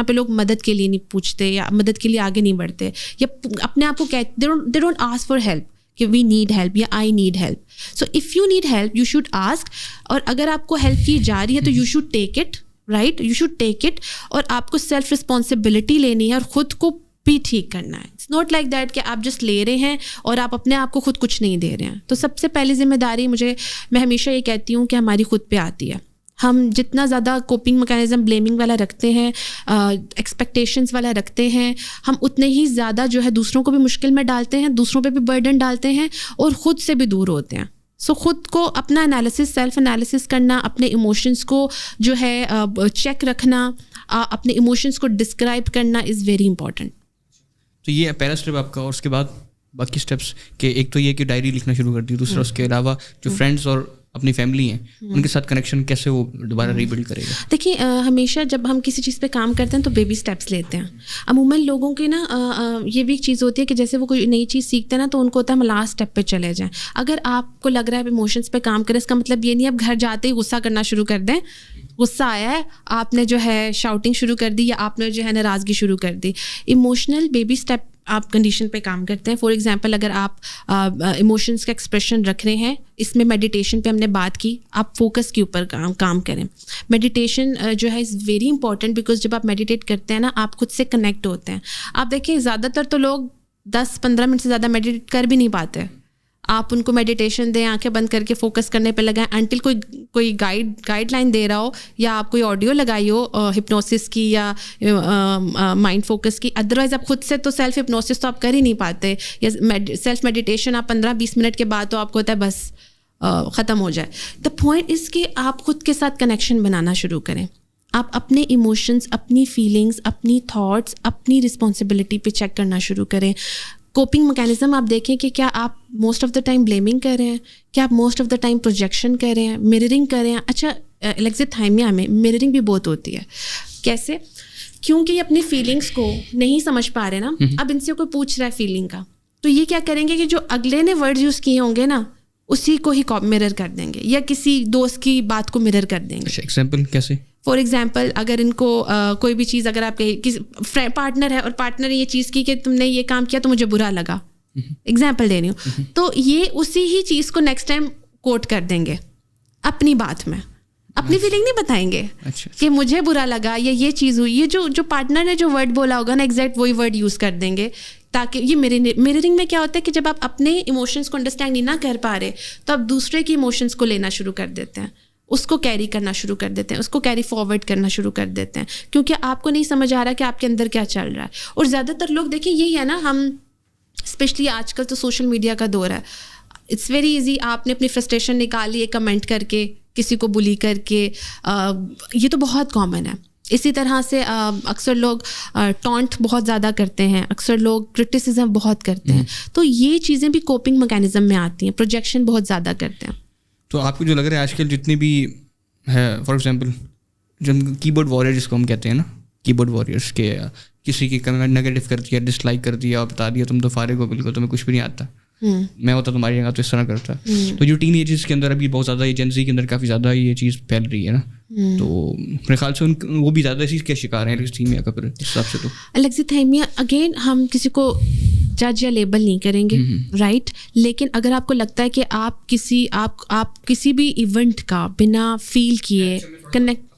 پہ لوگ مدد کے لیے نہیں پوچھتے یا مدد کے لیے آگے نہیں بڑھتے, یا اپنے آپ کو they don't ask for help کہ وی نیڈ ہیلپ یا I need help. So if you need help you should ask, اور اگر آپ کو ہیلپ کی جا رہی ہے تو you should take it, right, you should take it. اور آپ کو سیلف رسپانسبلٹی لینی ہے اور خود کو بھی ٹھیک کرنا ہے. اٹس ناٹ لائک دیٹ کہ آپ جسٹ لے رہے ہیں اور آپ اپنے آپ کو خود کچھ نہیں دے رہے ہیں. تو سب سے پہلی ذمہ داری میں ہمیشہ یہ کہتی ہوں کہ ہماری خود پہ آتی ہے. ہم جتنا زیادہ کوپنگ میکینزم بلیمنگ والا رکھتے ہیں, ایکسپیکٹیشنس والا رکھتے ہیں, ہم اتنے ہی زیادہ جو ہے دوسروں کو بھی مشکل میں ڈالتے ہیں, دوسروں پہ بھی برڈن ڈالتے ہیں, اور خود سے بھی دور ہوتے ہیں. سو خود کو اپنا انالیسس, سیلف انالیسس کرنا, اپنے ایموشنس کو جو ہے چیک رکھنا, اپنے ایموشنس کو ڈسکرائب کرنا از ویری امپورٹنٹ. تو یہ پہلا اسٹیپ آپ کا, اور اس کے بعد باقی اسٹیپس کہ ایک تو یہ کہ ڈائری لکھنا شروع کر دی, دوسرا اس کے علاوہ جو فرینڈس اور اپنی فیملی ہیں ان کے ساتھ کنیکشن کیسے وہ دوبارہ ریبلڈ کرے گا. دیکھیے ہمیشہ جب ہم کسی چیز پہ کام کرتے ہیں تو بیبی اسٹیپس لیتے ہیں. عموماً لوگوں کی نا یہ بھی ایک چیز ہوتی ہے کہ جیسے وہ کوئی نئی چیز سیکھتے ہیں نا تو ان کو ہوتا ہے ہم لاسٹ اسٹیپ پہ چلے جائیں. اگر آپ کو لگ رہا ہے ایموشنس پہ کام کریں, اس کا مطلب یہ نہیں آپ گھر جاتے ہی غصہ کرنا شروع کر دیں. غصہ آیا ہے, آپ نے جو ہے شاؤٹنگ شروع کر دی, یا آپ نے جو ہے ناراضگی شروع کر دی. ایموشنل بیبی اسٹیپ آپ کنڈیشن پہ کام کرتے ہیں. فار ایگزامپل اگر آپ ایموشنس کا ایکسپریشن رکھ رہے ہیں, اس میں میڈیٹیشن پہ ہم نے بات کی, آپ فوکس کے اوپر کام کریں. میڈیٹیشن جو ہے از ویری امپورٹنٹ, بیکاز جب آپ میڈیٹیٹ کرتے ہیں نا آپ خود سے کنیکٹ ہوتے ہیں. آپ دیکھیں زیادہ تر تو لوگ 10-15 منٹ سے زیادہ میڈیٹیٹ کر بھی نہیں پاتے. آپ ان کو میڈیٹیشن دیں, آنکھیں بند کر کے فوکس کرنے پہ لگائیں, انٹل کوئی کوئی گائیڈ لائن دے رہا ہو یا آپ کوئی آڈیو لگائی ہو ہپنوسس کی یا مائنڈ فوکس کی. ادروائز آپ خود سے تو سیلف ہپنوسس تو آپ کر ہی نہیں پاتے, یا سیلف میڈیٹیشن آپ 15-20 منٹ کے بعد تو آپ کو ہوتا ہے بس ختم ہو جائے. دا پوائنٹ از کہ آپ خود کے ساتھ کنیکشن بنانا شروع کریں. آپ اپنے ایموشنس, اپنی فیلنگس, اپنی تھاٹس, اپنی رسپانسبلٹی پہ چیک کرنا شروع کریں. کوپنگ میکینزم آپ دیکھیں کہ کیا آپ most of the time blaming کر رہے ہیں, کیا آپ most of the time projection کر رہے ہیں, مررنگ کر رہے ہیں. اچھا الگزیتھائمیا میں مررنگ بھی بہت ہوتی ہے. کیسے؟ کیونکہ یہ اپنی فیلنگس کو نہیں سمجھ پا رہے نا. اب ان سے کوئی پوچھ رہا ہے فیلنگ کا, تو یہ کیا کریں گے کہ جو اگلے نے ورڈ یوز کیے ہوں گے نا اسی کو ہی مرر کر دیں گے, یا کسی دوست کی بات کو مرر کر دیں گے. ایگزامپل کیسے؟ فار ایگزامپل اگر ان کو کوئی بھی چیز, اگر آپ کے پارٹنر ہے اور پارٹنر نے یہ چیز کی کہ تم نے یہ کام کیا تو مجھے برا لگا, ایگزامپل دے رہی ہوں, تو یہ اسی ہی چیز کو نیکسٹ ٹائم کوٹ کر دیں گے اپنی بات میں, اپنی فیلنگ نہیں بتائیں گے کہ مجھے برا لگا یا یہ چیز ہوئی. یہ جو پارٹنر نے جو ورڈ بولا ہوگا نا ایگزیکٹ وہی ورڈ یوز کر دیں گے, تاکہ یہ مررنگ میں کیا ہوتا ہے کہ جب آپ اپنے ایموشنس کو انڈرسٹینڈ نہیں نہ کر پا رہے تو آپ دوسرے کی ایموشنس کو لینا شروع کر دیتے ہیں, اس کو کیری کرنا شروع کر دیتے ہیں, اس کو کیری فارورڈ کرنا شروع کر دیتے ہیں, کیونکہ آپ کو نہیں سمجھ آ رہا کہ آپ کے اندر کیا چل رہا ہے. اور زیادہ تر لوگ دیکھیں یہی ہے نا, ہم اسپیشلی آج کل تو سوشل میڈیا کا دور ہے, اٹس ویری ایزی. آپ نے اپنی فرسٹریشن نکالی ہے کمنٹ کر کے, کسی کو بلی کر کے, یہ تو بہت کامن ہے. اسی طرح سے اکثر لوگ ٹونٹ بہت زیادہ کرتے ہیں, اکثر لوگ کرٹیسزم بہت کرتے ہیں, تو یہ چیزیں بھی کوپنگ میکینزم میں آتی ہیں. پروجیکشن بہت زیادہ کرتے ہیں. تو آپ کو جو لگ رہا ہے آج کل جتنی بھی ہے, فار ایگزامپل جو کی بورڈ وارئر جس کو ہم کہتے ہیں نا, کی بورڈ وارئرس کے کسی کی کمنٹ نیگیٹو کر دیا, ڈس لائک کر دیا اور بتا دیا تم تو فارغ ہو بالکل, تمہیں کچھ بھی نہیں آتا, میں ہوتا تمہاری جگہ تو اس طرح کرتا. تو جو ٹین ایجز کے اندر ابھی بہت زیادہ ایجنسی کے اندر کافی زیادہ یہ چیز پھیل رہی ہے نا, تو میرے خیال سے وہ بھی زیادہ چیز کے شکار ہیں الگزیتھیمیا کا. پھر اس حساب سے تو الگزیتھیمیا اگین ہم کسی کو جج یا لیبل نہیں کریں گے, رائٹ. لیکن اگر آپ کو لگتا ہے کہ آپ کسی بھی ایونٹ کا بنا فیل کیے کنیکٹ,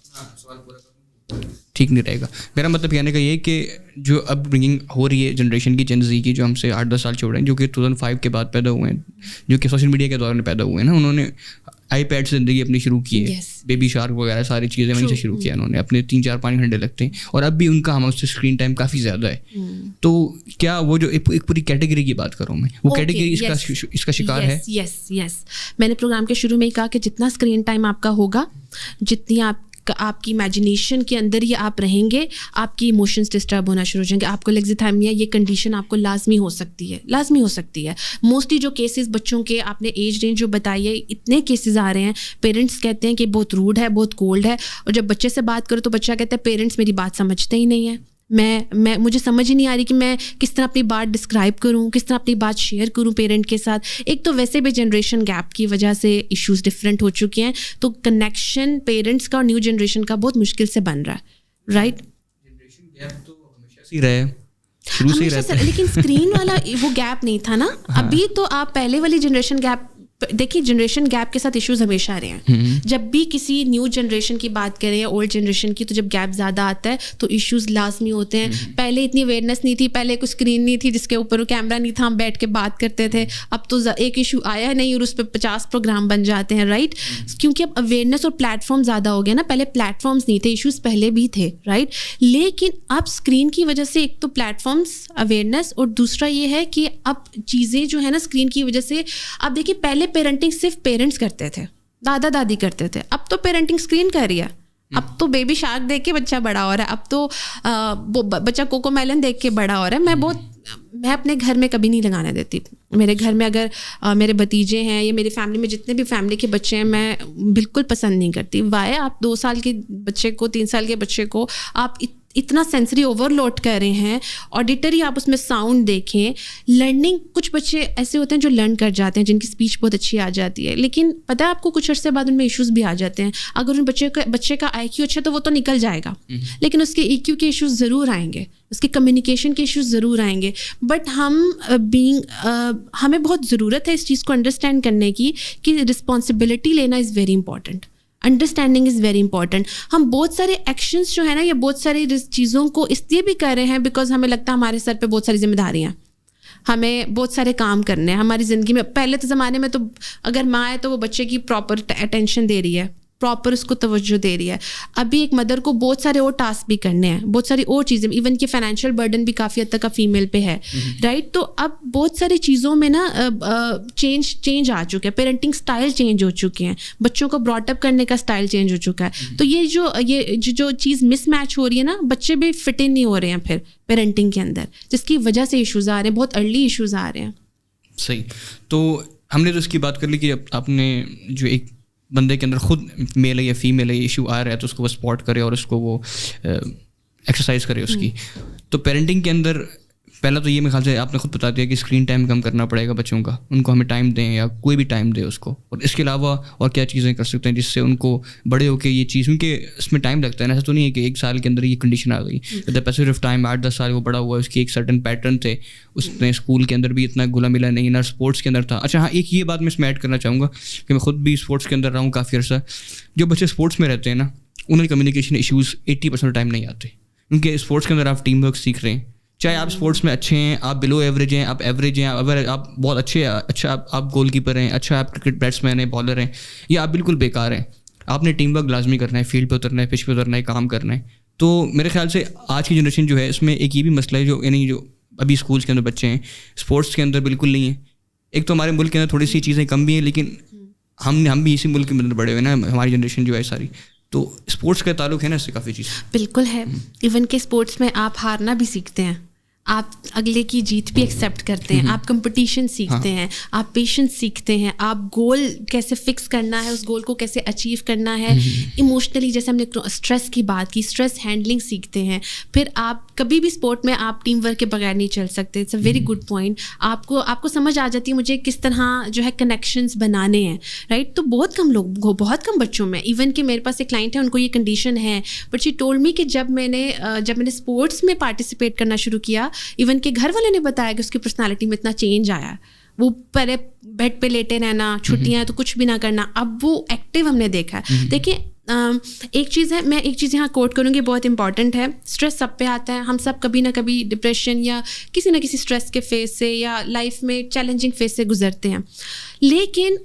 ٹھیک نہیں رہے گا. میرا مطلب کہنے کا یہ کہ جو اب برنگنگ ہو رہی ہے جنریشن کی, جن زی کی, جو ہم سے 8-10 سال چھوڑ رہے ہیں, جو کہ 2005 کے بعد پیدا ہوئے ہیں, جو کہ سوشل میڈیا کے دور میں پیدا ہوئے ہیں نا, انہوں نے آئی پیڈ سے زندگی اپنی شروع کی ہے, بیبی شارک وغیرہ ساری چیزیں وہیں سے شروع کیا انہوں نے. اپنے 3-4-5 گھنٹے لگتے ہیں, اور اب بھی ان کا ہم سے اسکرین ٹائم کافی زیادہ ہے. تو کیا وہ جو ایک پوری کیٹیگری کی بات کروں میں, وہ کیٹیگری اس کا شکار ہے؟ یس میں نے پروگرام کے شروع میں ہی کہا کہ جتنا اسکرین ٹائم آپ کا ہوگا, جتنی آپ کی امیجنیشن کے اندر ہی آپ رہیں گے, آپ کی ایموشنس ڈسٹرب ہونا شروع ہو جائیں گے. آپ کو الگزیتھیمیا یہ کنڈیشن آپ کو لازمی ہو سکتی ہے. موسٹلی جو کیسز بچوں کے آپ نے ایج رینج جو بتائی ہے, اتنے کیسز آ رہے ہیں, پیرنٹس کہتے ہیں کہ بہت روڈ ہے, بہت کولڈ ہے, اور جب بچے سے بات کرو تو بچہ کہتا ہے پیرنٹس میری بات سمجھتے ہی نہیں ہیں, مجھے سمجھ ہی نہیں آ رہی کہ میں کس طرح اپنی بات ڈسکرائب کروں, کس طرح اپنی بات شیئر کروں پیرنٹ کے ساتھ. ایک تو ویسے بھی جنریشن گیپ کی وجہ سے ایشوز ڈفرینٹ ہو چکے ہیں, تو کنیکشن پیرنٹس کا اور نیو جنریشن کا بہت مشکل سے بن رہا ہے, رائٹ. جنریشن گیپ تو ہمیشہ سے رہا ہے, شروع سے ہی رہتا ہے, لیکن اسکرین والا وہ گیپ نہیں تھا نا. ابھی تو آپ پہلے والی جنریشن گیپ دیکھیے, جنریشن گیپ کے ساتھ ایشوز ہمیشہ رہے ہیں. جب بھی کسی نیو جنریشن کی بات کریں یا اولڈ جنریشن کی, تو جب گیپ زیادہ آتا ہے تو ایشوز لازمی ہوتے ہیں. پہلے اتنی اویئرنیس نہیں تھی, پہلے کوئی اسکرین نہیں تھی جس کے اوپر کیمرہ نہیں تھا, ہم بیٹھ کے بات کرتے تھے. اب تو ایک ایشو آیا نہیں اور اس پہ 50 پروگرام بن جاتے ہیں, رائٹ. کیونکہ اب اویئرنیس اور پلیٹ فارم زیادہ ہو گیا نا. پہلے پلیٹ فارمس نہیں تھے, ایشوز پہلے بھی تھے, رائٹ. لیکن اب اسکرین کی وجہ سے ایک تو پلیٹ فارمس, اویئرنیس, اور دوسرا یہ ہے کہ اب چیزیں جو ہے نا اسکرین کی وجہ سے, اب دیکھیے پہلے پیرنٹنگ صرف پیرنٹس کرتے تھے, دادا دادی کرتے تھے, اب تو پیرنٹنگ اسکرین کر رہی ہے. اب تو بیبی شارک دیکھ کے بچہ بڑا ہو رہا ہے, اب تو بچہ کوکو میلن دیکھ کے بڑا ہو رہا ہے. میں اپنے گھر میں کبھی نہیں لگانے دیتی. میرے گھر میں اگر میرے بھتیجے ہیں یا میری فیملی میں جتنے بھی فیملی کے بچے ہیں, میں بالکل پسند نہیں کرتی. وائے آپ 2 سال کے بچے کو, 3 سال کے بچے کو آپ اتنا سینسری اوور لوڈ کر رہے ہیں, آڈیٹری آپ اس میں ساؤنڈ دیکھیں. لرننگ, کچھ بچے ایسے ہوتے ہیں جو لرن کر جاتے ہیں, جن کی اسپیچ بہت اچھی آ جاتی ہے, لیکن پتہ ہے آپ کو کچھ عرصے بعد ان میں ایشوز بھی آ جاتے ہیں. اگر ان بچے کا آئی کیو اچھا تو وہ تو نکل جائے گا, لیکن اس کے ای کیو کے ایشوز ضرور آئیں گے, اس کے کمیونیکیشن کے ایشوز ضرور آئیں گے. بٹ ہمیں بہت ضرورت ہے اس چیز کو انڈرسٹینڈ کرنے کی کہ رسپانسبلٹی لینا از very important. Understanding is very important. ہم بہت سارے ایکشنس جو ہے نا, یا بہت ساری چیزوں کو اس لیے بھی کر رہے ہیں بیکاز ہمیں لگتا ہے ہمارے سر پہ بہت ساری ذمہ داریاں, ہمیں بہت سارے کام کرنے ہیں ہماری زندگی میں. پہلے تو زمانے میں تو اگر ماں ہے تو وہ بچے کی پراپر اٹینشن دے رہی ہے, پراپر اس کو توجہ دے رہی ہے. ابھی ایک مدر کو بہت سارے اور ٹاسک بھی کرنے ہیں, بہت ساری اور چیزیں, ایون کہ فائنینشیل برڈن بھی کافی حد تک فیمیل پہ ہے, رائٹ. تو اب بہت ساری چیزوں میں نا چینج آ چکا ہے, پیرنٹنگ اسٹائل چینج ہو چکے ہیں, بچوں کو براٹ اپ کرنے کا اسٹائل چینج ہو چکا ہے. تو یہ جو چیز مس میچ ہو رہی ہے نا, بچے بھی فٹ ان نہیں ہو رہے ہیں پھر پیرنٹنگ کے اندر, جس کی وجہ سے ایشوز آ رہے ہیں, بہت ارلی ایشوز آ رہے ہیں. صحیح. تو ہم نے تو اس کی بات کر لی کہ آپ نے جو ایک بندے کے اندر خود میل ہے یا فیمیل ہے ایشو آ رہا ہے تو اس کو وہ سپورٹ کرے اور اس کو وہ ایکسرسائز کرے اس کی. تو پیرنٹنگ کے اندر پہلا تو یہ میرے خیال سے آپ نے خود بتا دیا کہ اسکرین ٹائم کم کرنا پڑے گا بچوں کا, ان کو ہمیں ٹائم دیں یا کوئی بھی ٹائم دے اس کو. اور اس کے علاوہ اور کیا چیزیں کر سکتے ہیں جس سے ان کو بڑے ہو کے یہ چیز, کیونکہ اس میں ٹائم لگتا ہے نا, ایسا تو نہیں ہے کہ ایک سال کے اندر یہ کنڈیشن آ گئی. With the passage of time 8-10 سال وہ بڑا ہوا, اس کی ایک سرٹن پیٹرن تھے, اس نے اسکول کے اندر بھی اتنا گھلا ملا نہیں, نہ اسپورٹس کے اندر تھا. اچھا ہاں, ایک یہ بات میں اس میں ایڈ کرنا چاہوں گا کہ میں خود بھی اسپورٹس کے اندر رہا ہوں کافی عرصہ. جو بچے اسپورٹس میں رہتے ہیں نا, انہیں کمیونیکیشن ایشوز 80% ٹائم نہیں آتے, کیونکہ اسپورٹس کے اندر آپ ٹیم ورک سیکھ رہے ہیں. چاہے آپ اسپورٹس میں اچھے ہیں, آپ بلو ایوریج ہیں, آپ ایوریج ہیں, اگر آپ بہت اچھے اچھا آپ گول کیپر ہیں, اچھا آپ کرکٹ بیٹسمین ہیں, بالر ہیں, یا آپ بالکل بیکار ہیں, آپ نے ٹیم ورک لازمی کرنا ہے, فیلڈ پہ اترنا ہے, پچ پہ اترنا ہے, کام کرنا ہے. تو میرے خیال سے آج کی جنریشن جو ہے اس میں ایک یہ بھی مسئلہ ہے, جو یعنی جو ابھی اسکولس کے اندر بچے ہیں اسپورٹس کے اندر بالکل نہیں ہیں. ایک تو ہمارے ملک کے اندر تھوڑی سی چیزیں کم بھی ہیں, لیکن ہم بھی اسی ملک کے اندر بڑے ہوئے نا, ہماری جنریشن جو ہے ساری, تو اسپورٹس کا تعلق ہے نا اس سے کافی چیز. بالکل ہے. ایون کہ اسپورٹس میں آپ ہارنا بھی سیکھتے ہیں, آپ اگلے کی جیت بھی ایکسیپٹ کرتے ہیں, آپ کمپٹیشن سیکھتے ہیں, آپ پیشنس سیکھتے ہیں, آپ گول کیسے فکس کرنا ہے, اس گول کو کیسے اچیو کرنا ہے ایموشنلی. جیسے ہم نے اسٹریس کی بات کی, اسٹریس ہینڈلنگ سیکھتے ہیں. پھر آپ کبھی بھی اسپورٹ میں آپ ٹیم ورک کے بغیر نہیں چل سکتے. It's a very good point. آپ کو سمجھ آ جاتی ہے مجھے کس طرح جو ہے کنیکشنز بنانے ہیں, رائٹ. تو بہت کم بچوں میں, ایون کہ میرے پاس ایک کلائنٹ ہے, ان کو یہ کنڈیشن ہے, بٹ شی ٹولڈ می کہ جب میں نے اسپورٹس میں پارٹیسپیٹ کرنا شروع کیا, ایون کہ گھر والے نے بتایا کہ اس کی پرسنالٹی میں اتنا چینج آیا. وہ پہلے بیڈ پہ لیٹے رہنا, چھٹیاں تو کچھ بھی نہ کرنا, اب وہ ایکٹیو ہم نے دیکھا ہے. دیکھیں ایک چیز ہے, میں ایک چیز یہاں کوٹ کروں گی, بہت امپورٹنٹ ہے. اسٹریس سب پہ آتا ہے, ہم سب کبھی نہ کبھی ڈپریشن یا کسی نہ کسی اسٹریس کے فیز سے یا لائف میں چیلنجنگ فیز سے گزرتے ہیں. لیکن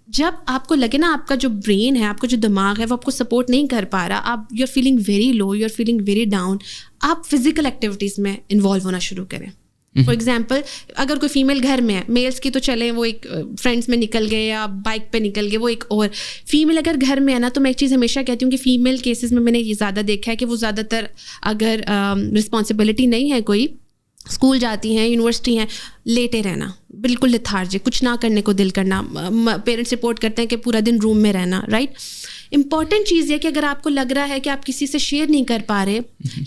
جب آپ کو لگے نا آپ کا جو برین ہے, آپ کا جو دماغ ہے, وہ آپ کو سپورٹ نہیں کر پا رہا, آپ you are feeling very low, you are feeling very down, آپ فزیکل ایکٹیویٹیز میں انوالو ہونا شروع کریں. فار ایگزامپل اگر کوئی فیمیل گھر میں ہے, میلس کی تو چلیں وہ ایک فرینڈس میں نکل گئے یا بائک پہ نکل گئے, وہ ایک اور. فیمیل اگر گھر میں ہے نا, تو میں ایک چیز ہمیشہ کہتی ہوں کہ فیمیل کیسز میں نے یہ زیادہ دیکھا ہے کہ وہ زیادہ تر اگر رسپانسبلٹی نہیں ہے, کوئی اسکول جاتی ہیں, یونیورسٹی ہیں, لیٹے رہنا, بالکل لیتھارجک, کچھ نہ کرنے کو دل کرنا, پیرنٹس رپورٹ کرتے ہیں کہ پورا دن روم میں رہنا, رائٹ. امپورٹنٹ چیز یہ کہ اگر آپ کو لگ رہا ہے کہ آپ کسی سے شیئر نہیں کر پا رہے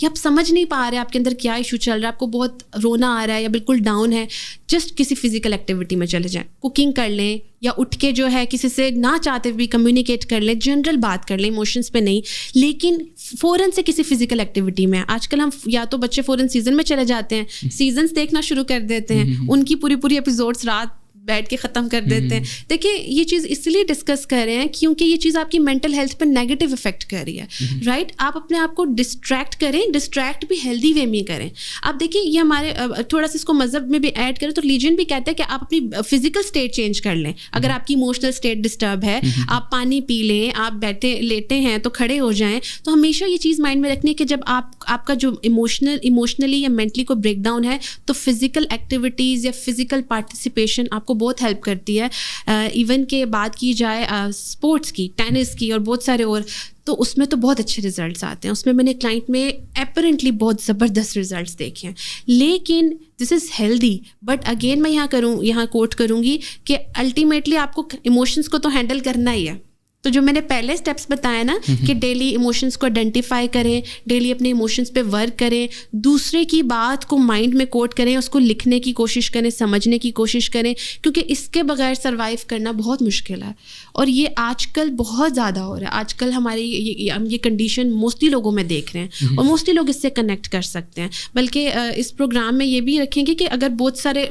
یا آپ سمجھ نہیں پا رہے آپ کے اندر کیا ایشو چل رہا ہے, آپ کو بہت رونا آ رہا ہے یا بالکل ڈاؤن ہے, جسٹ کسی فزیکل ایکٹیویٹی میں چلے جائیں, کوکنگ کر لیں یا اٹھ کے جو ہے کسی سے نہ چاہتے بھی کمیونیکیٹ کر لیں, جنرل بات کر لیں, ایموشنس پہ نہیں, لیکن فوراً سے کسی فزیکل ایکٹیویٹی میں. آج کل ہم یا تو بچے فوراً سیزن میں چلے جاتے ہیں, سیزنس دیکھنا شروع کر دیتے ہیں, ان کی پوری ایپیسوڈس رات بیٹھ کے ختم کر دیتے ہیں. دیکھیں یہ چیز اس لیے ڈسکس کر رہے ہیں کیونکہ یہ چیز آپ کی مینٹل ہیلتھ پہ نیگیٹو افیکٹ کر رہی ہے, رائٹ. آپ اپنے آپ کو ڈسٹریکٹ کریں, ڈسٹریکٹ بھی ہیلدی وے میں کریں. آپ دیکھیں یہ ہمارے تھوڑا سا اس کو مذہب میں بھی ایڈ کریں تو ریلیجن بھی کہتا ہے کہ آپ اپنی فزیکل اسٹیٹ چینج کر لیں. اگر آپ کی ایموشنل اسٹیٹ ڈسٹرب ہے, آپ پانی پی لیں, آپ بیٹھے لیٹے ہیں تو کھڑے ہو جائیں. تو ہمیشہ یہ چیز مائنڈ میں رکھنی ہے کہ جب آپ کا جو ایموشنلی یا مینٹلی کو بریک ڈاؤن ہے تو فزیکل ایکٹیویٹیز یا فزیکل پارٹیسپیشن آپ کو بہت ہیلپ کرتی ہے. ایون کہ بات کی جائے اسپورٹس کی, ٹینس کی اور بہت سارے اور, تو اس میں تو بہت اچھے ریزلٹس آتے ہیں. اس میں نے کلائنٹ میں اپیرنٹلی بہت زبردست ریزلٹس دیکھے ہیں. لیکن دس از ہیلدی, بٹ اگین میں یہاں کوٹ کروں گی کہ الٹیمیٹلی آپ کو ایموشنس کو تو ہینڈل کرنا ہی ہے. تو جو میں نے پہلے اسٹیپس بتایا نا کہ ڈیلی ایموشنس کو آئیڈینٹیفائی کریں, ڈیلی اپنے ایموشنس پہ ورک کریں, دوسرے کی بات کو مائنڈ میں کوٹ کریں, اس کو لکھنے کی کوشش کریں, سمجھنے کی کوشش کریں, کیونکہ اس کے بغیر سروائیو کرنا بہت مشکل ہے. اور یہ آج کل بہت زیادہ ہو رہا ہے. آج کل ہماری ہم یہ کنڈیشن موسٹلی لوگوں میں دیکھ رہے ہیں اور موسٹلی لوگ اس سے کنیکٹ کر سکتے ہیں. بلکہ اس پروگرام میں یہ بھی رکھیں گے کہ اگر بہت سارے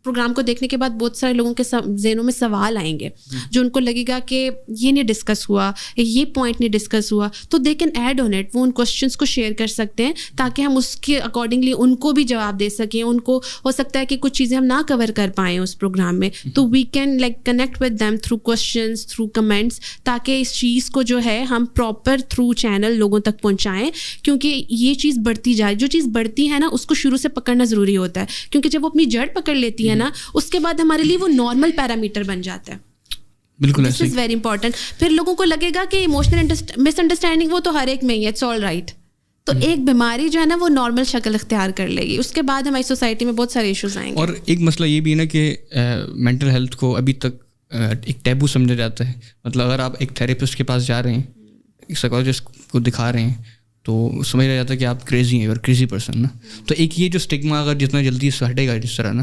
پروگرام کو دیکھنے کے بعد بہت سارے لوگوں کے ذہنوں میں سوال آئیں گے جو ان کو لگے گا کہ یہ نہیں ڈسکس ہوا, یہ پوائنٹ نہیں ڈسکس ہوا, تو they can add on it. وہ ان کوشچنس کو شیئر کر سکتے ہیں تاکہ ہم اس کے اکارڈنگلی ان کو بھی جواب دے سکیں. ان کو ہو سکتا ہے کہ کچھ چیزیں ہم نہ کور کر پائیں اس پروگرام میں, تو we can like connect with them through questions, through comments, تاکہ اس چیز کو جو ہے ہم پراپر تھرو چینل لوگوں تک پہنچائیں. کیونکہ یہ چیز بڑھتی جائے, جو چیز بڑھتی ہے نا اس کو شروع سے پکڑنا ضروری ہوتا ہے, کیونکہ جب وہ اپنی جڑ پکڑ لیتی ہے نا اس کے بعد ہمارے لیے وہ نارمل پیرامیٹر بن جاتا ہے. بالکل دس از ویری امپورٹنٹ. پھر لوگوں کو لگے گا کہ ایموشنل مس انڈرسٹینڈنگ وہ تو ہر ایک میں ہی ہے, اٹس آل رائٹ. تو ایک بیماری جو ہے نا وہ نارمل شکل اختیار کر لے گی, اس کے بعد ہماری سوسائٹی میں بہت سارے ایشوز آئیں گے. اور ایک مسئلہ یہ بھی ہے نا کہ مینٹل ہیلتھ کو ابھی تک ایک ٹیبو سمجھا جاتا ہے. مطلب اگر آپ ایک تھیراپسٹ کے پاس جا رہے ہیں, ایک سائیکالوجسٹ کو دکھا رہے ہیں, تو سمجھا جاتا ہے کہ آپ کریزی ہیں اور کریزی پرسن نا. تو ایک یہ جو اسٹگما اگر جتنا جلدی اس سے ہٹے گا جس طرح نا,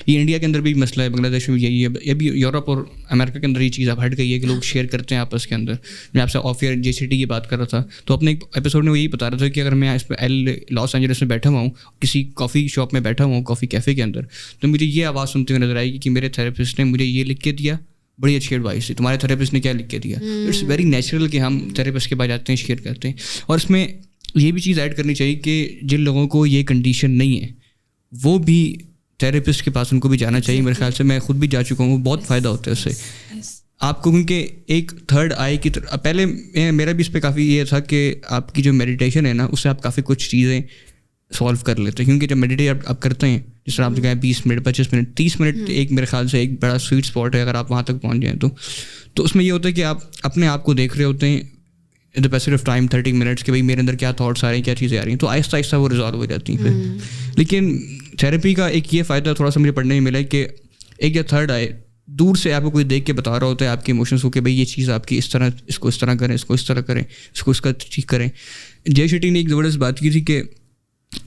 یہ انڈیا کے اندر بھی مسئلہ ہے, بنگلہ دیش میں بھی یہی ہے, یہ بھی یورپ اور امریکہ کے اندر یہ چیز اب ہٹ گئی ہے کہ لوگ شیئر کرتے ہیں آپس کے اندر. میں آپ سے آف ایئر JCT کی بات کر رہا تھا, تو اپنے ایک ایپیسوڈ میں وہ یہی بتا رہا تھا کہ اگر میں اس پہ لاس اینجلس میں بیٹھا ہوا ہوں, کسی کافی شاپ میں بیٹھا ہوا ہوں, کافی کیفے کے اندر, تو مجھے یہ آواز سنتے ہوئے نظر آئے گی کہ میرے تھراپسٹ نے مجھے یہ لکھ کے دیا, بڑی اچھی ایڈوائس ہے, تمہارے تھراپسٹ نے کیا لکھ کے دیا. اٹس ویری نیچرل کہ ہم تھراپسٹ کے پاس جاتے ہیں, شیئر کرتے ہیں. اور اس میں یہ بھی چیز ایڈ کرنی چاہیے کہ جن لوگوں کو یہ کنڈیشن نہیں ہے وہ بھی تھراپسٹ کے پاس ان کو بھی جانا چاہیے. میرے خیال سے میں خود بھی جا چکا ہوں, بہت فائدہ ہوتا ہے اس سے آپ کو, کیونکہ ایک تھرڈ آئی کی طرح. پہلے میرا بھی اس پہ کافی یہ تھا کہ آپ کی جو میڈیٹیشن ہے نا اس سے آپ کافی کچھ چیزیں سالو کر لیتے ہیں, کیونکہ جب میڈیٹیٹ آپ کرتے ہیں, جس طرح آپ نے کہا 20 منٹ 25 منٹ 30 منٹ ایک میرے خیال سے ایک بڑا سویٹ اسپاٹ ہے اگر آپ وہاں تک پہنچ جائیں تو اس میں یہ ہوتا ہے کہ آپ اپنے آپ کو دیکھ رہے ہوتے ہیں in the passage of time 30 minutes کہ بھائی میرے اندر کیا تھاٹس آ رہے ہیں, کیا چیزیں آ رہی ہیں, تو آہستہ آہستہ وہ ریزالو ہو جاتی ہیں پھر. لیکن تھیراپی کا ایک یہ فائدہ تھوڑا سا مجھے پڑھنے میں ملا ہے کہ ایک جو تھرڈ آئے دور سے آپ کو کوئی دیکھ کے بتا رہا ہوتا ہے آپ کے ایموشنس کو کہ بھائی یہ چیز آپ کی اس طرح, اس کو اس طرح کریں, اس کو اس طرح کریں, اس کو اس کا ٹھیک کریں. JCT نے ایک زبردست بات کی تھی کہ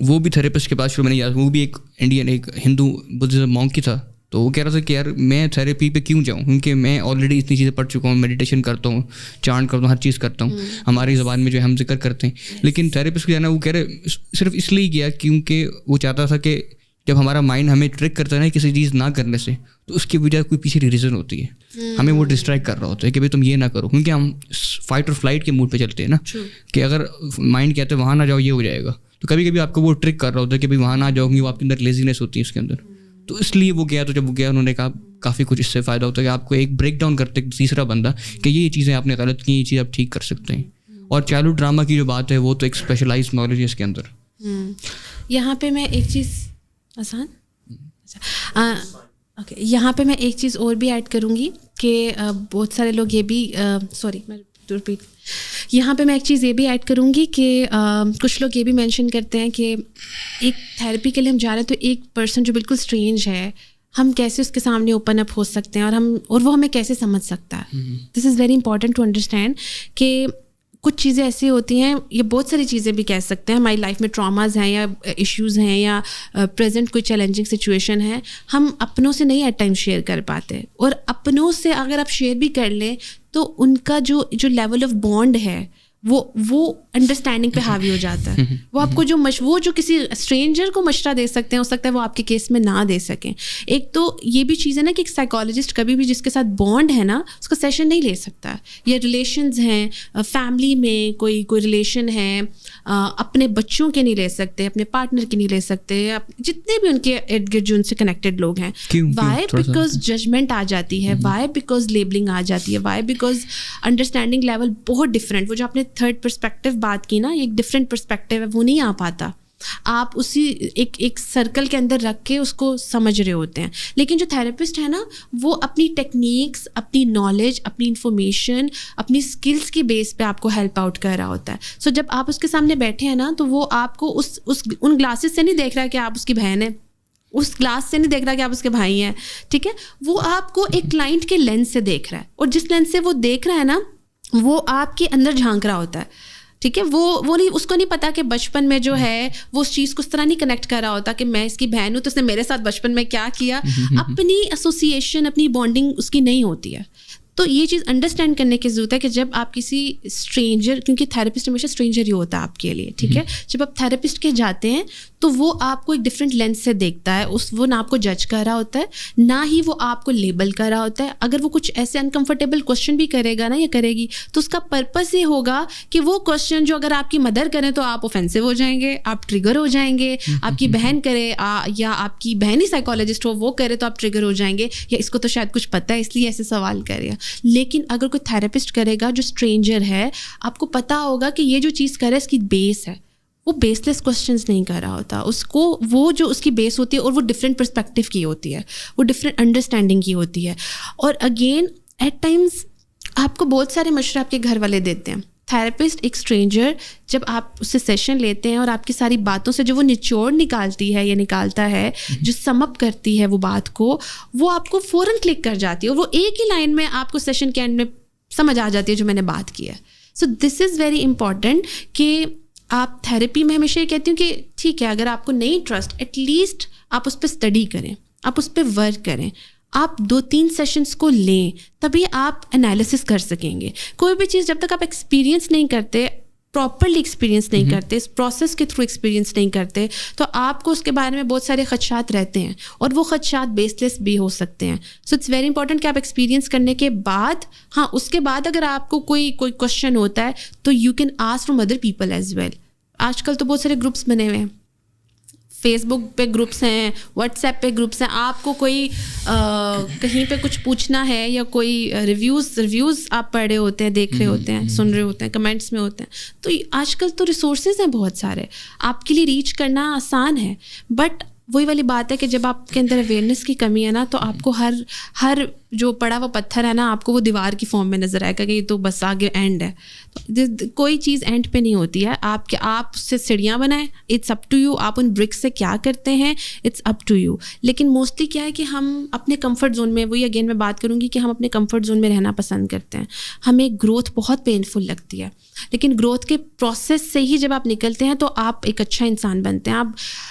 وہ بھی تھراپسٹ کے پاس شروع میں نہیں جاتا, وہ بھی ایک انڈین ایک ہندو بدھزم مونک کی تھا, تو وہ کہہ رہا تھا کہ یار میں تھراپی پہ کیوں جاؤں, کیونکہ میں آلریڈی اتنی چیزیں پڑھ چکا ہوں, میڈیٹیشن کرتا ہوں, چانٹ کرتا ہوں, ہر چیز کرتا ہوں, ہماری زبان میں جو ہم ذکر کرتے ہیں. لیکن تھراپسٹ کو جانا وہ کہہ رہے صرف اس لیے کیا کیونکہ وہ چاہتا تھا کہ جب ہمارا مائنڈ ہمیں ٹرک کرتا ہے نا کسی چیز نہ کرنے سے, تو اس کی وجہ کوئی پیچھے ریزن ہوتی ہے, ہمیں وہ ڈسٹریکٹ کر رہا ہوتا ہے کہ بھائی تم یہ نہ کرو, کیونکہ ہم فائٹ اور فلائٹ کے موڈ پہ چلتے ہیں نا, کہ اگر مائنڈ کہتے ہیں وہاں نہ جاؤ یہ ہو جائے گا, تو کبھی کبھی آپ کو وہ ٹرک کر رہا ہوتا ہے کہ بھائی وہاں نہ جاؤ گی, وہ آپ کے اندر لیزینس ہوتی ہے اس کے اندر. تو اس لیے وہ گیا, تو جب وہ گیا انہوں نے کہا کافی کچھ اس سے فائدہ ہوتا ہے کہ آپ کو ایک بریک ڈاؤن کرتے تیسرا بندہ کہ یہ چیزیں آپ نے غلط کی, یہ چیز آپ ٹھیک کر سکتے ہیں. اور چائلڈ ڈرامہ کی جو بات ہے وہ تو ایک اسپیشلائز نالج ہے اس کے اندر. یہاں پہ میں ایک چیز آسان اوکے یہاں پہ میں ایک چیز اور بھی ایڈ کروں گی کہ بہت سارے لوگ یہ بھی یہاں پہ میں ایک چیز یہ بھی ایڈ کروں گی کہ کچھ لوگ یہ بھی مینشن کرتے ہیں کہ ایک تھیراپی کے لیے ہم جا رہے ہیں تو ایک پرسن جو بالکل اسٹرینج ہے ہم کیسے اس کے سامنے اوپن اپ ہو سکتے ہیں اور وہ ہمیں کیسے سمجھ سکتا ہے. This is very important to understand کہ کچھ چیزیں ایسی ہوتی ہیں, یہ بہت ساری چیزیں بھی کہہ سکتے ہیں, ہماری لائف میں ٹراماز ہیں یا ایشوز ہیں یا پریزنٹ کوئی چیلنجنگ سچویشن ہے, ہم اپنوں سے نہیں ایٹ ٹائم شیئر کر پاتے. اور اپنوں سے اگر آپ شیئر بھی کر لیں تو ان کا جو لیول آف بانڈ ہے وہ انڈرسٹینڈنگ پہ حاوی ہو جاتا ہے. وہ آپ کو وہ جو کسی اسٹرینجر کو مشورہ دے سکتے ہیں ہو سکتا ہے وہ آپ کے کیس میں نہ دے سکیں. ایک تو یہ بھی چیز ہے نا کہ ایک سائیکالوجسٹ کبھی بھی جس کے ساتھ بانڈ ہے نا اس کا سیشن نہیں لے سکتا. یا ریلیشنز ہیں, فیملی میں کوئی ریلیشن ہے, اپنے بچوں کے نہیں لے سکتے, اپنے پارٹنر کے نہیں لے سکتے, جتنے بھی ان کے ارد گرد جو ان سے کنیکٹڈ لوگ ہیں. وائی بیکاز ججمنٹ آ جاتی ہے, وائی بیکاز لیبلنگ آ جاتی ہے, وائی بیکاز انڈرسٹینڈنگ لیول بہت ڈفرینٹ. وہ جو آپ نے تھرڈ پرسپیکٹیو بات کی نا, ایک ڈفرینٹ پرسپیکٹیو ہے, وہ نہیں آ پاتا. آپ اسی ایک سرکل کے اندر رکھ کے اس کو سمجھ رہے ہوتے ہیں. لیکن جو تھراپسٹ ہے نا وہ اپنی ٹیکنیکس, اپنی نالج, اپنی انفارمیشن, اپنی اسکلس کی بیس پہ آپ کو ہیلپ آؤٹ کر رہا ہوتا ہے. سو جب آپ اس کے سامنے بیٹھے ہیں نا تو وہ آپ کو ان گلاسز سے نہیں دیکھ رہا کہ آپ اس کی بہن ہیں, اس گلاس سے نہیں دیکھ رہا کہ آپ اس کے بھائی ہیں, ٹھیک ہے. وہ آپ کو ایک کلائنٹ کے لینس سے دیکھ رہا ہے, اور جس لینس سے وہ دیکھ رہا ہے نا وہ آپ کے اندر جھانک رہا ہوتا ہے, ٹھیک ہے. وہ نہیں, اس کو نہیں پتا کہ بچپن میں جو ہے وہ اس چیز کو اس طرح نہیں کنیکٹ کر رہا ہوتا کہ میں اس کی بہن ہوں تو اس نے میرے ساتھ بچپن میں کیا کیا. اپنی ایسوسیشن, اپنی بانڈنگ اس کی نہیں ہوتی ہے. تو یہ چیز انڈرسٹینڈ کرنے کی ضرورت ہے کہ جب آپ کسی اسٹرینجر, کیونکہ تھراپسٹ ہمیشہ اسٹرینجر ہی ہوتا ہے آپ کے لیے, ٹھیک ہے, جب آپ تھراپسٹ کے جاتے ہیں تو وہ آپ کو ایک ڈفرینٹ لینس سے دیکھتا ہے. وہ نہ آپ کو جج کر رہا ہوتا ہے, نہ ہی وہ آپ کو لیبل کر رہا ہوتا ہے. اگر وہ کچھ ایسے انکمفرٹیبل کوشچن بھی کرے گا نا یا کرے گی, تو اس کا پرپز یہ ہوگا کہ وہ کوشچن جو اگر آپ کی مدر کریں تو آپ اوفینسو ہو جائیں گے, آپ ٹریگر ہو جائیں گے. آپ کی بہن کرے یا آپ کی بہن ہی سائیکالوجسٹ ہو, وہ کرے تو آپ ٹریگر ہو جائیں گے, یا اس کو تو شاید کچھ پتہ ہے اس لیے ایسے سوال کرے. لیکن اگر کوئی تھراپسٹ کرے گا جو اسٹرینجر ہے, آپ کو پتہ ہوگا کہ یہ جو چیز کرے اس کی بیس ہے. وہ بیس لیس کوشچنس نہیں کر رہا ہوتا, اس کو وہ جو اس کی بیس ہوتی ہے اور وہ ڈفرینٹ پرسپیکٹیو کی ہوتی ہے, وہ ڈفرینٹ انڈرسٹینڈنگ کی ہوتی ہے. اور اگین ایٹ ٹائمز آپ کو بہت سارے مشورے آپ کے گھر والے دیتے ہیں. تھراپسٹ ایک اسٹرینجر جب آپ اس سے سیشن لیتے ہیں اور آپ کی ساری باتوں سے جو وہ نچوڑ نکالتی ہے یا نکالتا ہے, جو سم اپ کرتی ہے وہ بات کو, وہ آپ کو فوراً کلک کر جاتی ہے, اور وہ ایک ہی لائن میں آپ کو سیشن کے اینڈ میں سمجھ آ جاتی ہے جو میں نے بات کی ہے. سو دس از ویری امپورٹنٹ کہ آپ تھراپی میں ہمیشہ یہ کہتی ہوں کہ ٹھیک ہے, اگر آپ کو نہیں ٹرسٹ, ایٹ لیسٹ آپ اس پہ اسٹڈی کریں, آپ اس پہ ورک کریں, آپ 2-3 سیشنس کو لیں, تبھی آپ انالیسس کر سکیں گے. کوئی بھی چیز جب تک آپ ایکسپیرینس نہیں کرتے, پراپرلی ایکسپیرینس نہیں کرتے, اس پروسیس کے تھرو ایکسپیرینس نہیں کرتے, تو آپ کو اس کے بارے میں بہت سارے خدشات رہتے ہیں, اور وہ خدشات بیس لیس بھی ہو سکتے ہیں. سو اٹس ویری امپورٹنٹ کہ آپ ایکسپیرینس کرنے کے بعد, ہاں اس کے بعد اگر آپ کو کوئی کوشچن ہوتا ہے تو you can ask from other people as well. آج کل تو بہت سارے گروپس بنے ہوئے ہیں, فیس بک پہ گروپس ہیں, واٹس ایپ پہ گروپس ہیں. آپ کو کوئی کہیں پہ کچھ پوچھنا ہے یا کوئی ریویوز آپ پڑھ رہے ہوتے ہیں, دیکھ رہے ہوتے ہیں, سن رہے ہوتے ہیں, کمنٹس میں ہوتے ہیں, تو آج کل تو ریسورسز ہیں بہت سارے, آپ کے لیے ریچ کرنا آسان ہے. بٹ وہی والی بات ہے کہ جب آپ کے اندر اویئرنیس کی کمی ہے نا, تو آپ کو ہر جو پڑا ہوا پتھر ہے نا, آپ کو وہ دیوار کی فارم میں نظر آئے گا کہ یہ تو بس آگے اینڈ ہے. کوئی چیز اینڈ پہ نہیں ہوتی ہے. آپ اس سے سیڑھیاں بنائیں, اٹس اپ ٹو یو. آپ ان برکس سے کیا کرتے ہیں, اٹس اپ ٹو یو. لیکن موسٹلی کیا ہے کہ ہم اپنے کمفرٹ زون میں, وہی اگین میں بات کروں گی کہ ہم اپنے کمفرٹ زون میں رہنا پسند کرتے ہیں. ہمیں گروتھ بہت پینفل لگتی ہے, لیکن گروتھ کے پروسیس سے ہی جب آپ نکلتے ہیں تو آپ ایک اچھا انسان بنتے ہیں. آپ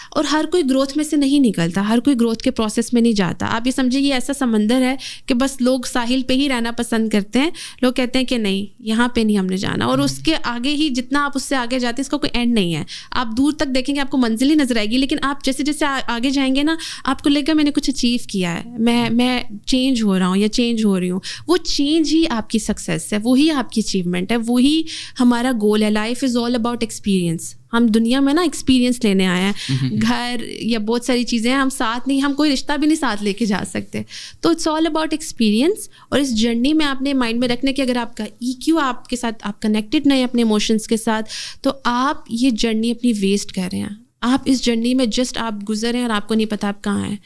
اور ہر کوئی گروتھ میں سے نہیں نکلتا, ہر کوئی گروتھ کے پروسیس میں نہیں جاتا. آپ یہ سمجھے یہ ایسا سمندر ہے کہ بس لوگ ساحل پہ ہی رہنا پسند کرتے ہیں. لوگ کہتے ہیں کہ نہیں یہاں پہ نہیں ہم نے جانا, اور اس کے آگے ہی جتنا آپ اس سے آگے جاتے ہیں اس کا کوئی اینڈ نہیں ہے. آپ دور تک دیکھیں گے آپ کو منزل ہی نظر آئے گی, لیکن آپ جیسے جیسے آگے جائیں گے نا, آپ کو لگے گا میں نے کچھ اچیو کیا ہے, میں چینج ہو رہا ہوں یا چینج ہو رہی ہوں. وہ چینج ہی آپ کی سکسیس ہے, وہی آپ کی اچیومنٹ ہے, وہی ہمارا گول ہے. Life is all about experience. ہم دنیا میں نا ایکسپیرینس لینے آئے ہیں. گھر یا بہت ساری چیزیں ہم ساتھ نہیں, ہم کوئی رشتہ بھی نہیں ساتھ لے کے جا سکتے. تو اٹس آل اباؤٹ ایکسپیرینس. اور اس جرنی میں آپ نے مائنڈ میں رکھنے کہ اگر آپ کا EQ آپ کے ساتھ, آپ کنیکٹڈ نہیں اپنے ایموشنس کے ساتھ, تو آپ یہ جرنی اپنی ویسٹ کر رہے ہیں. آپ اس جرنی میں جسٹ آپ گزر رہے ہیں اور آپ کو نہیں پتا آپ کہاں ہیں.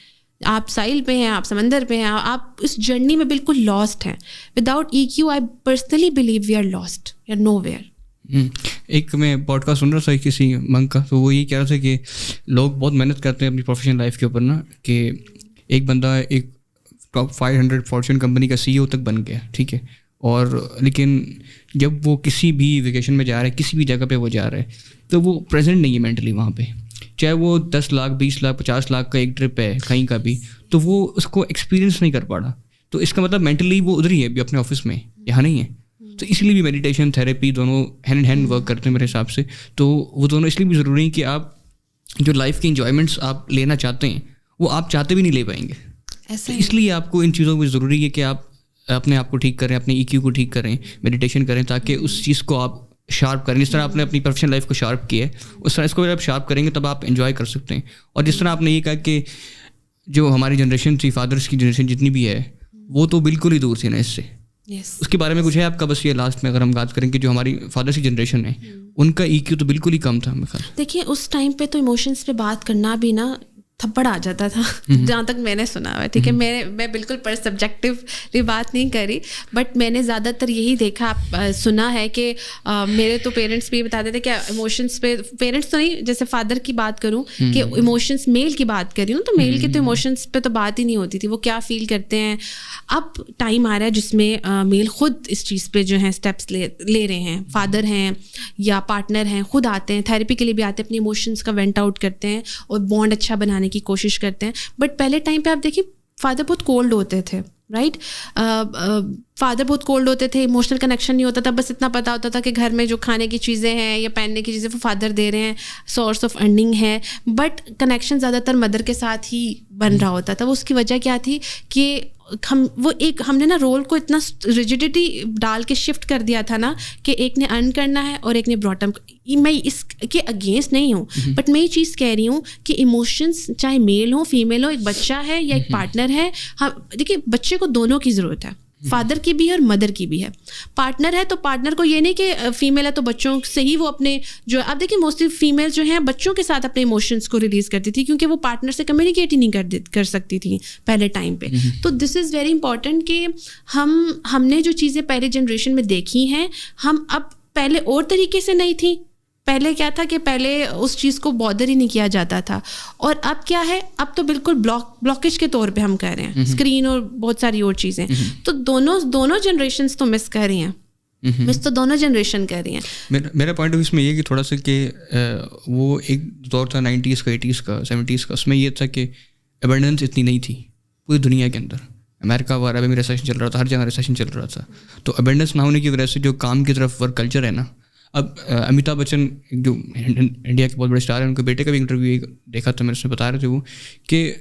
آپ ساحل پہ ہیں, آپ سمندر پہ ہیں, آپ اس جرنی میں بالکل لاسٹ ہیں. Without EQ I personally believe we are lost, we are nowhere. ایک میں پوڈ کاسٹ سن رہا تھا کسی منک کا, تو وہ یہ کہہ رہا تھا کہ لوگ بہت محنت کرتے ہیں اپنی پروفیشنل لائف کے اوپر نا, کہ ایک بندہ ایک ٹاپ 500 فارچون کمپنی کا CEO تک بن گیا, ٹھیک ہے, اور لیکن جب وہ کسی بھی ویکیشن میں جا رہا ہے, کسی بھی جگہ پہ وہ جا رہا ہے, تو وہ پریزنٹ نہیں ہے مینٹلی وہاں پہ. چاہے وہ 10 لاکھ 20 لاکھ 50 لاکھ کا ایک ٹرپ ہے کہیں کا بھی, تو وہ اس کو ایکسپیرینس نہیں کر پا رہا. تو اس کا مطلب مینٹلی وہ ادھر ہی ہے ابھی اپنے آفس میں, یہاں نہیں ہے. تو اس لیے بھی میڈیٹیشن تھراپی دونوں ہینڈ ان ہینڈ ورک کرتے ہیں میرے حساب سے. تو وہ دونوں اس لیے بھی ضروری ہیں کہ آپ جو لائف کی انجوائمنٹس آپ لینا چاہتے ہیں وہ آپ چاہتے بھی نہیں لے پائیں گے. اس لیے آپ کو ان چیزوں کو ضروری ہے کہ آپ اپنے آپ کو ٹھیک کریں, اپنے EQ کو ٹھیک کریں, میڈیٹیشن کریں, تاکہ اس چیز کو آپ شارپ کریں. جس طرح آپ نے اپنی پروفیشنل لائف کو شارپ کیا ہے, اس طرح اس کو آپ شارپ کریں گے تب آپ انجوائے کر سکتے ہیں. اور جس طرح آپ نے یہ کہا کہ جو ہماری جنریشن تھی, فادرس کی جنریشن جتنی بھی ہے, وہ تو بالکل ہی دور تھی نا اس سے. اس کے بارے میں کچھ ہے آپ کا؟ بس یہ لاسٹ میں اگر ہم بات کریں کہ جو ہماری فادرس کی جنریشن ہے, ان کا EQ تو بالکل ہی کم تھا. دیکھیے اس ٹائم پہ تو ایموشنس پہ بات کرنا بھی نا تھپڑ آ جاتا تھا, جہاں تک میں نے سنا ہوا ہے. ٹھیک ہے, میں بالکل پر سبجیکٹیولی بات نہیں کری, بٹ میں نے زیادہ تر یہی دیکھا سنا ہے کہ میرے تو پیرنٹس بھی بتاتے تھے کہ ایموشنس پہ, پیرنٹس تو نہیں, جیسے فادر کی بات کروں کہ ایموشنس, میل کی بات کر رہی ہوں, تو میل کے تو ایموشنس پہ تو بات ہی نہیں ہوتی تھی. وہ کیا فیل کرتے ہیں. اب ٹائم آ رہا ہے جس میں میل خود اس چیز پہ جو ہے اسٹیپس لے رہے ہیں. فادر ہیں یا پارٹنر ہیں, خود آتے ہیں, تھیراپی کے لیے بھی آتے ہیں, اپنی ایموشنس کا وینٹ آؤٹ کرتے ہیں اور بانڈ اچھا بنانے کی کوشش کرتے ہیں. بٹ پہلے ٹائم پہ آپ دیکھیں فادر بہت کولڈ ہوتے تھے, رائٹ. فادر بہت کولڈ ہوتے تھے, ایموشنل کنیکشن نہیں ہوتا تھا, بس اتنا پتہ ہوتا تھا کہ گھر میں جو کھانے کی چیزیں ہیں یا پہننے کی چیزیں وہ فادر دے رہے ہیں, سورس آف ارننگ ہے, بٹ کنیکشن زیادہ تر مدر کے ساتھ ہی بن رہا ہوتا تھا. وہ اس کی وجہ کیا تھی کہ ہم نے نا رول کو اتنا ریجڈیٹی ڈال کے شفٹ کر دیا تھا نا کہ ایک نے ارن کرنا ہے اور ایک نے براٹ اپ. میں اس کے اگینسٹ نہیں ہوں, بٹ میں یہ چیز کہہ رہی ہوں کہ ایموشنس چاہے میل ہو فیمیل ہو, ایک بچہ ہے یا ایک پارٹنر ہے, دیکھیے بچے کو دونوں کی ضرورت ہے, فادر کی بھی ہے اور مدر کی بھی ہے. پارٹنر ہے تو پارٹنر کو یہ نہیں کہ فیمیل ہے تو بچوں سے ہی وہ اپنے جو آپ دیکھیں موسٹلی فیمیل جو ہیں بچوں کے ساتھ اپنے ایموشنس کو ریلیز کرتی تھی, کیونکہ وہ پارٹنر سے کمیونیکیٹ ہی نہیں کر سکتی تھیں پہلے ٹائم پہ. تو دس از ویری امپورٹنٹ کہ ہم نے جو چیزیں پہلے جنریشن میں دیکھی ہیں, ہم اب پہلے اور طریقے سے نہیں تھیں. پہلے کیا تھا کہ پہلے اس چیز کو بادر ہی نہیں کیا جاتا تھا, اور اب کیا ہے, اب تو بالکل بلاکیج کے طور پہ ہم کہہ رہے ہیں, اسکرین اور بہت ساری اور چیزیں. تو دونوں جنریشنس تو مس کر رہی ہیں, مس تو دونوں جنریشن کر رہی ہیں. میرا پوائنٹ آف ویو اس میں یہ کہ تھوڑا سا کہ وہ ایک دور تھا 90s کا 80s کا 70s کا, اس میں یہ تھا کہ ایبنڈنس اتنی نہیں تھی پوری دنیا کے اندر. امریکہ وغیرہ میں ریسیشن چل رہا تھا, ہر جگہ ریسیشن چل رہا تھا. تو ایبنڈنس نہ ہونے کی وجہ سے جو کام کی طرف ورک کلچر ہے نا, اب امیتابھ بچن جو انڈیا کے بہت بڑے اسٹار ہیں, ان کے بیٹے کا بھی انٹرویو دیکھا تھا میں, اس میں بتا رہے تھے وہ کہ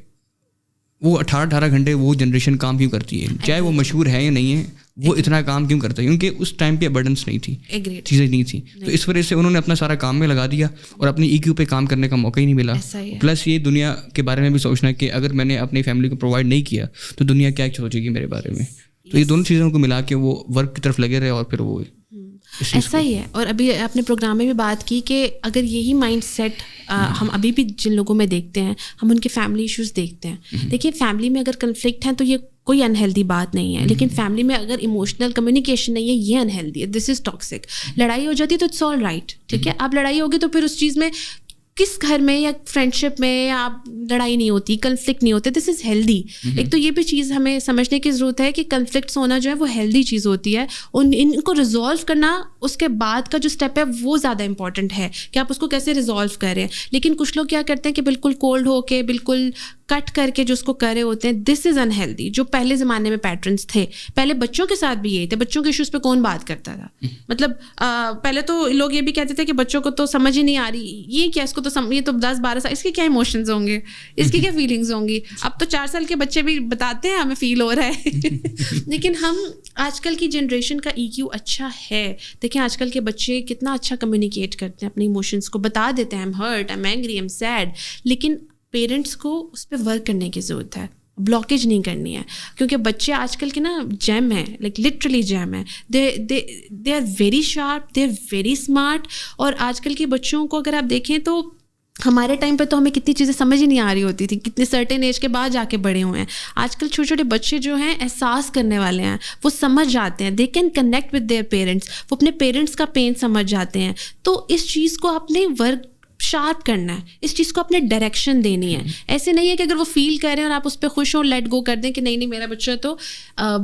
وہ 18 گھنٹے وہ جنریشن کام کیوں کرتی ہے, چاہے وہ مشہور ہے یا نہیں ہے, وہ اتنا کام کیوں کرتا ہے, کیونکہ اس ٹائم پہ ابنڈنس نہیں تھی, چیزیں نہیں تھیں. تو اس وجہ سے انہوں نے اپنا سارا کام میں لگا دیا اور اپنی ای کیو پہ کام کرنے کا موقع ہی نہیں ملا. پلس یہ دنیا کے بارے میں بھی سوچنا کہ اگر میں نے اپنی فیملی کو پرووائڈ نہیں کیا تو دنیا کیا سوچے گی میرے بارے میں. تو یہ دونوں چیزوں کو ملا کے وہ ورک کی طرف لگے رہے, اور پھر وہ ایسا ہی ہے. اور ابھی اپنے پروگرام میں بھی بات کی کہ اگر یہی مائنڈ سیٹ ہم ابھی بھی جن لوگوں میں دیکھتے ہیں, ہم ان کے فیملی ایشوز دیکھتے ہیں. دیکھیے فیملی میں اگر کنفلکٹ ہیں تو یہ کوئی انہیلدی بات نہیں ہے, لیکن فیملی میں اگر ایموشنل کمیونیکیشن نہیں ہے, یہ انہیلدی ہے, دس از ٹاکسک. لڑائی ہو جاتی ہے تو اٹس آل رائٹ, ٹھیک ہے. اب لڑائی ہوگی تو پھر اس چیز میں کس گھر میں یا فرینڈ شپ میں آپ لڑائی نہیں ہوتی, کنفلکٹ نہیں ہوتے, دس از ہیلدی. ایک تو یہ بھی چیز ہمیں سمجھنے کی ضرورت ہے کہ کنفلکٹس ہونا جو ہے وہ ہیلدی چیز ہوتی ہے, ان کو ریزالو کرنا اس کے بعد کا جو اسٹیپ ہے وہ زیادہ امپورٹنٹ ہے کہ آپ اس کو کیسے ریزالو کریں. لیکن کچھ لوگ کیا کرتے ہیں کہ بالکل کولڈ ہو کے بالکل کٹ کر کے جو اس کو کر رہے ہوتے ہیں, دس از انہیلدی. جو پہلے زمانے میں پیٹرنس تھے, پہلے بچوں کے ساتھ بھی یہی تھے, بچوں کے ایشوز پہ کون بات کرتا تھا, مطلب پہلے تو لوگ یہ بھی کہتے تھے کہ بچوں کو تو سمجھ ہی نہیں آ رہی, یہ کیا, اس کو تو یہ تو 10-12 سال, اس کے کیا ایموشنز ہوں گے, اس کی کیا فیلنگز ہوں گی. اب تو 4 سال کے بچے بھی بتاتے ہیں ہمیں فیل ہو رہا ہے. لیکن ہم آج کل کی جنریشن کا ای کیو اچھا ہے. دیکھیں آج کل کے بچے کتنا اچھا کمیونیکیٹ کرتے ہیں, اپنے ایموشنس کو بتا دیتے ہیں, I am hurt, I am angry, I am sad. لیکن پیرنٹس کو اس پہ ورک کرنے کی ضرورت ہے, بلاکیج نہیں کرنی ہے, کیونکہ بچے آج کل کے نا جیم ہیں, لائک لٹرلی جیم ہیں. They are very sharp, they are very smart. اور آج کل کے بچوں کو اگر آپ دیکھیں تو ہمارے ٹائم پہ تو ہمیں کتنی چیزیں سمجھ ہی نہیں آ رہی ہوتی تھی, کتنے سرٹن ایج کے بعد جا کے بڑے ہوئے ہیں. آج کل چھوٹے چھوٹے بچے جو ہیں احساس کرنے والے ہیں, وہ سمجھ جاتے ہیں, they can connect with their parents, وہ اپنے پیرنٹس کا پین سمجھ جاتے ہیں. تو اس چیز کو اپنے ورک شارپ کرنا ہے, اس چیز کو اپنے ڈائریکشن دینی ہے. ایسے نہیں ہے کہ اگر وہ فیل کر رہے ہیں اور آپ اس پہ خوش ہو, لیٹ گو کر دیں کہ نہیں میرا بچہ تو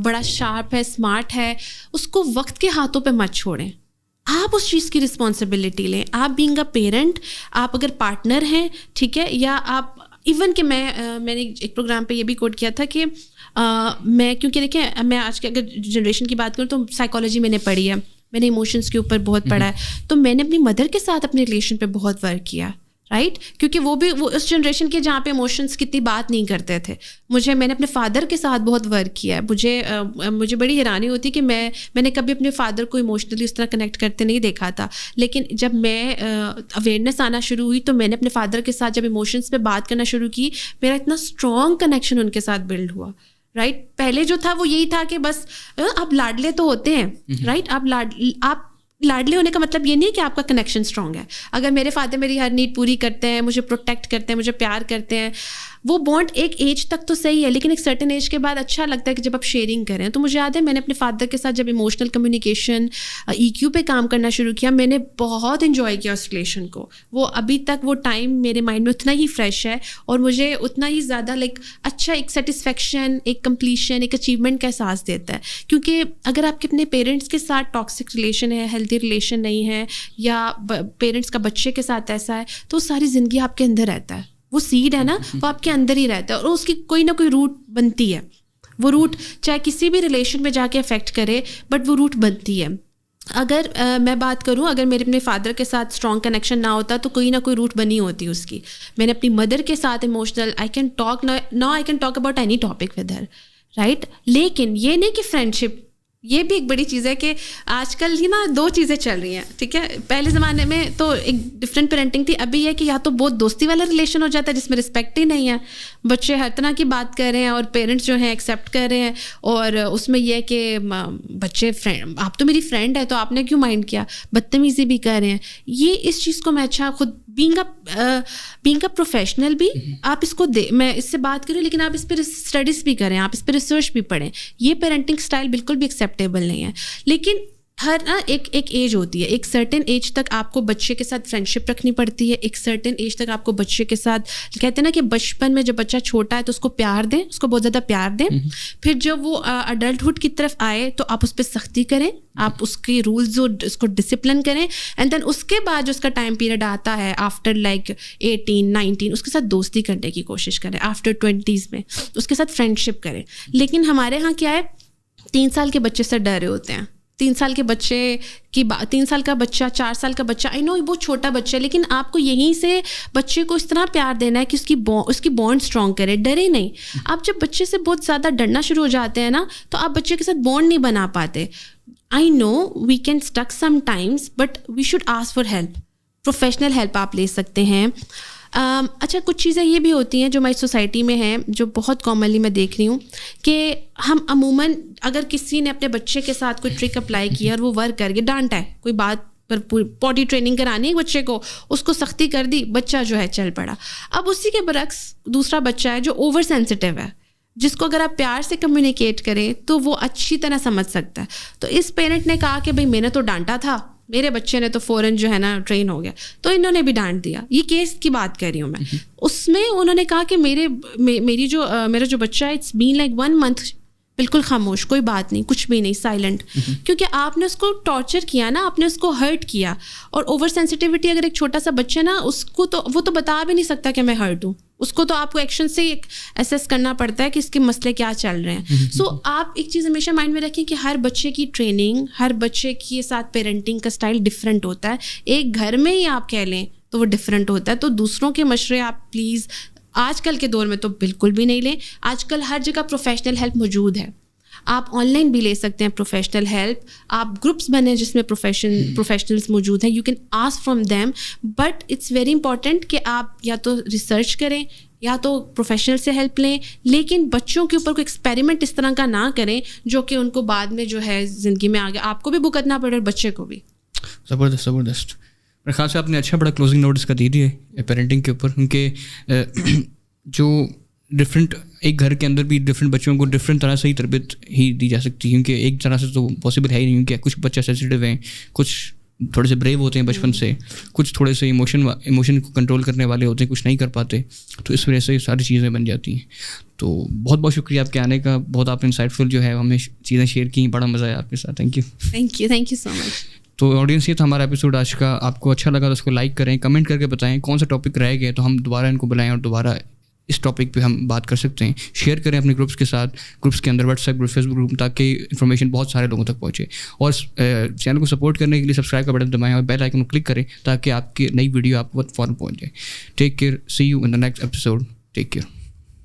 بڑا شارپ ہے, اسمارٹ ہے. اس کو وقت کے ہاتھوں پہ مت چھوڑیں, آپ اس چیز کی رسپانسبلٹی لیں. آپ بینگ اے پیرنٹ, آپ اگر پارٹنر ہیں, ٹھیک ہے, یا آپ ایون کہ میں نے ایک پروگرام پہ یہ بھی کوٹ کیا تھا کہ میں, کیونکہ دیکھیں میں آج کے اگر جنریشن کی بات کروں تو سائیکالوجی میں نے پڑھی ہے, میں نے ایموشنس کے اوپر بہت پڑھا ہے. تو میں نے اپنی مدر کے ساتھ اپنے ریلیشن پہ بہت ورک کیا, رائٹ, کیونکہ وہ اس جنریشن کے جہاں پہ ایموشنس کتنی بات نہیں کرتے تھے. میں نے اپنے فادر کے ساتھ بہت ورک کیا ہے. مجھے بڑی حیرانی ہوتی کہ میں نے کبھی اپنے فادر کو ایموشنلی اس طرح کنیکٹ کرتے نہیں دیکھا تھا. لیکن جب میں اویئرنیس آنا شروع ہوئی تو میں نے اپنے فادر کے ساتھ جب ایموشنس پہ بات کرنا شروع کی, میرا اتنا اسٹرانگ کنیکشن ان کے ساتھ بلڈ ہوا, رائٹ. پہلے جو تھا وہ یہی تھا کہ بس آپ لاڈلے تو ہوتے ہیں, رائٹ, آپ لاڈلے ہونے کا مطلب یہ نہیں کہ آپ کا کنیکشن اسٹرانگ ہے. اگر میرے فادر میری ہر نیڈ پوری کرتے ہیں, مجھے پروٹیکٹ کرتے ہیں, مجھے پیار کرتے ہیں, وہ بانڈ ایک ایج تک تو صحیح ہے, لیکن ایک سرٹن ایج کے بعد اچھا لگتا ہے کہ جب آپ شیئرنگ کریں. تو مجھے یاد ہے میں نے اپنے فادر کے ساتھ جب ایموشنل کمیونیکیشن ای کیو پہ کام کرنا شروع کیا, میں نے بہت انجوائے کیا اس ریلیشن کو. وہ ابھی تک وہ ٹائم میرے مائنڈ میں اتنا ہی فریش ہے, اور مجھے اتنا ہی زیادہ لائک اچھا ایک سیٹسفیکشن, ایک کمپلیشن, ایک اچیومنٹ کا احساس دیتا ہے. کیونکہ اگر آپ کے اپنے پیرنٹس کے ساتھ ٹاکسک ریلیشن ہے, ہیلدی ریلیشن نہیں ہے, یا پیرنٹس کا بچے کے ساتھ ایسا ہے, تو ساری زندگی آپ کے اندر رہتا ہے. وہ سیڈ ہے نا, وہ آپ کے اندر ہی رہتا ہے, اور اس کی کوئی نہ کوئی روٹ بنتی ہے, وہ روٹ چاہے کسی بھی ریلیشن میں جا کے افیکٹ کرے بٹ وہ روٹ بنتی ہے. اگر میں بات کروں, اگر میرے اپنے فادر کے ساتھ اسٹرانگ کنیکشن نہ ہوتا تو کوئی نہ کوئی روٹ بنی ہوتی اس کی. میں نے اپنی مدر کے ساتھ emotional I can talk about any topic with her, right. لیکن یہ نہیں کہ فرینڈشپ, یہ بھی ایک بڑی چیز ہے کہ آج کل ہی نا دو چیزیں چل رہی ہیں, ٹھیک ہے. پہلے زمانے میں تو ایک ڈفرینٹ پیرنٹنگ تھی, ابھی یہ کہ یا تو بہت دوستی والا ریلیشن ہو جاتا ہے جس میں رسپیکٹ ہی نہیں ہے, بچے ہر طرح کی بات کر رہے ہیں اور پیرنٹس جو ہیں ایکسیپٹ کر رہے ہیں, اور اس میں یہ کہ بچے فرینڈ, آپ تو میری فرینڈ ہے تو آپ نے کیوں مائنڈ کیا, بدتمیزی بھی کر رہے ہیں. یہ اس چیز کو میں اچھا خود بینگ اے پروفیشنل بھی آپ اس کو میں اس سے بات کروں, لیکن آپ اس پہ اسٹڈیز بھی کریں, آپ اس پہ ریسرچ بھی پڑھیں. یہ پیرنٹنگ اسٹائل بالکل بھی ایکسیپٹیبل نہیں ہے. لیکن ہر نا ایک ایج ہوتی ہے, ایک سرٹن ایج تک آپ کو بچے کے ساتھ فرینڈشپ رکھنی پڑتی ہے, ایک سرٹن ایج تک آپ کو بچے کے ساتھ, کہتے ہیں نا کہ بچپن میں جب بچہ چھوٹا ہے تو اس کو پیار دیں, اس کو بہت زیادہ پیار دیں. پھر جب وہ اڈلٹہڈ کی طرف آئے تو آپ اس پہ سختی کریں, آپ اس کے رولز اور اس کو ڈسپلن کریں, اینڈ دین اس کے بعد جو اس کا ٹائم پیریڈ آتا ہے آفٹر لائک 18-19 اس کے ساتھ دوستی کرنے کی کوشش کریں. آفٹر 20s میں اس کے ساتھ فرینڈشپ کریں. لیکن ہمارے ہاں کیا ہے, 3 سال کے بچے سے ڈرے ہوتے ہیں. 3 سال کے بچے کی 3 سال کا بچہ, 4 سال کا بچہ, آئی نو بہت چھوٹا بچہ ہے, لیکن آپ کو یہیں سے بچے کو اس طرح پیار دینا ہے کہ اس کی بانڈ اسٹرانگ کرے, ڈرے نہیں. آپ جب بچے سے بہت زیادہ ڈرنا شروع ہو جاتے ہیں نا تو آپ بچے کے ساتھ بانڈ نہیں بنا پاتے. I know we can stick sometimes but we should ask for help. Professional help آپ لے سکتے ہیں. اچھا, کچھ چیزیں یہ بھی ہوتی ہیں جو ہماری سوسائٹی میں ہیں, جو بہت کامنلی میں دیکھ رہی ہوں کہ ہم عموماً اگر کسی نے اپنے بچے کے ساتھ کوئی ٹرک اپلائی کیا اور وہ ورک کر کے ڈانٹا ہے, کوئی بات پر پوٹی ٹریننگ کرانی ہے بچے کو, اس کو سختی کر دی, بچہ جو ہے چل پڑا. اب اسی کے برعکس دوسرا بچہ ہے جو اوور سینسٹیو ہے, جس کو اگر آپ پیار سے کمیونیکیٹ کریں تو وہ اچھی طرح سمجھ سکتا ہے. تو اس پیرنٹ نے کہا کہ بھائی میں نے تو ڈانٹا تھا, میرے بچے نے تو فوراً جو ہے نا ٹرین ہو گیا, تو انہوں نے بھی ڈانٹ دیا. یہ کیس کی بات کر رہی ہوں میں. اس میں انہوں نے کہا کہ میرا جو بچہ ہے اٹس بین لائک 1 month بالکل خاموش, کوئی بات نہیں, کچھ بھی نہیں, سائلنٹ. کیونکہ آپ نے اس کو ٹارچر کیا نا, آپ نے اس کو ہرٹ کیا. اور اوور سینسٹیوٹی اگر ایک چھوٹا سا بچہ نا, اس کو تو وہ تو بتا بھی نہیں سکتا کہ میں ہرٹ ہوں. اس کو تو آپ کو ایکشن سے اسیس کرنا پڑتا ہے کہ اس کے مسئلے کیا چل رہے ہیں. سو آپ ایک چیز ہمیشہ مائنڈ میں رکھیں کہ ہر بچے کی ٹریننگ, ہر بچے کے ساتھ پیرنٹنگ کا اسٹائل ڈفرینٹ ہوتا ہے. ایک گھر میں ہی آپ کہہ لیں تو وہ ڈفرینٹ ہوتا ہے. تو دوسروں کے مشورے آپ پلیز آج کل کے دور میں تو بالکل بھی نہیں لیں. آج کل ہر جگہ پروفیشنل ہیلپ موجود ہے, آپ آن لائن بھی لے سکتے ہیں پروفیشنل ہیلپ. آپ گروپس بنے جس میں پروفیشنلس موجود ہیں, you can ask from them. But it's very important کہ آپ یا تو ریسرچ کریں یا تو پروفیشنل سے ہیلپ لیں, لیکن بچوں کے اوپر کوئی ایکسپیریمنٹ اس طرح کا نہ کریں جو کہ ان کو بعد میں جو ہے زندگی میں آگے آپ کو بھی بھگتنا پڑے اور بچے کو بھی. زبردست. میرے خیال سے آپ نے اچھا بڑا کلوزنگ نوٹ اس کا دے دیا ہے پیرنٹنگ کے اوپر, کیونکہ جو ڈفرینٹ ایک گھر کے اندر بھی ڈفرینٹ بچوں کو ڈفرینٹ طرح سے ہی تربیت ہی دی جا سکتی ہے, کیونکہ ایک طرح سے تو پاسبل ہے ہی نہیں. کیونکہ کچھ بچہ سینسیٹیو ہیں, کچھ تھوڑے سے بریو ہوتے ہیں بچپن سے, کچھ تھوڑے سے ایموشن کو کنٹرول کرنے والے ہوتے ہیں, کچھ نہیں کر پاتے. تو اس وجہ سے یہ ساری چیزیں بن جاتی ہیں. تو بہت بہت شکریہ آپ کے آنے کا, بہت آپ نے انسائٹفل جو ہے ہمیں چیزیں شیئر کی, بڑا مزہ آیا آپ کے ساتھ. تھینک یو سو مچ. تو آڈینس یہ تھا ہمارا ایپیسوڈ آج کا. آپ کو اچھا لگا تو اس کو لائک کریں, کمنٹ کر کے بتائیں کون سا ٹاپک رہ گئے, تو ہم دوبارہ ان کو بلائیں اور دوبارہ اس ٹاپک پہ ہم بات کر سکتے ہیں. شیئر کریں اپنے گروپس کے ساتھ, گروپس کے اندر واٹس ایپ گروپ, فیس بک گروپ, تاکہ انفارمیشن بہت سارے لوگوں تک پہنچے. اور چینل کو سپورٹ کرنے کے لیے سبسکرائب کا بٹن دبائیں اور بیل آئکن کو کلک کریں تاکہ آپ کی نئی ویڈیو آپ کو فوراً پہنچ جائے. Take care, see you in the next episode. Take care.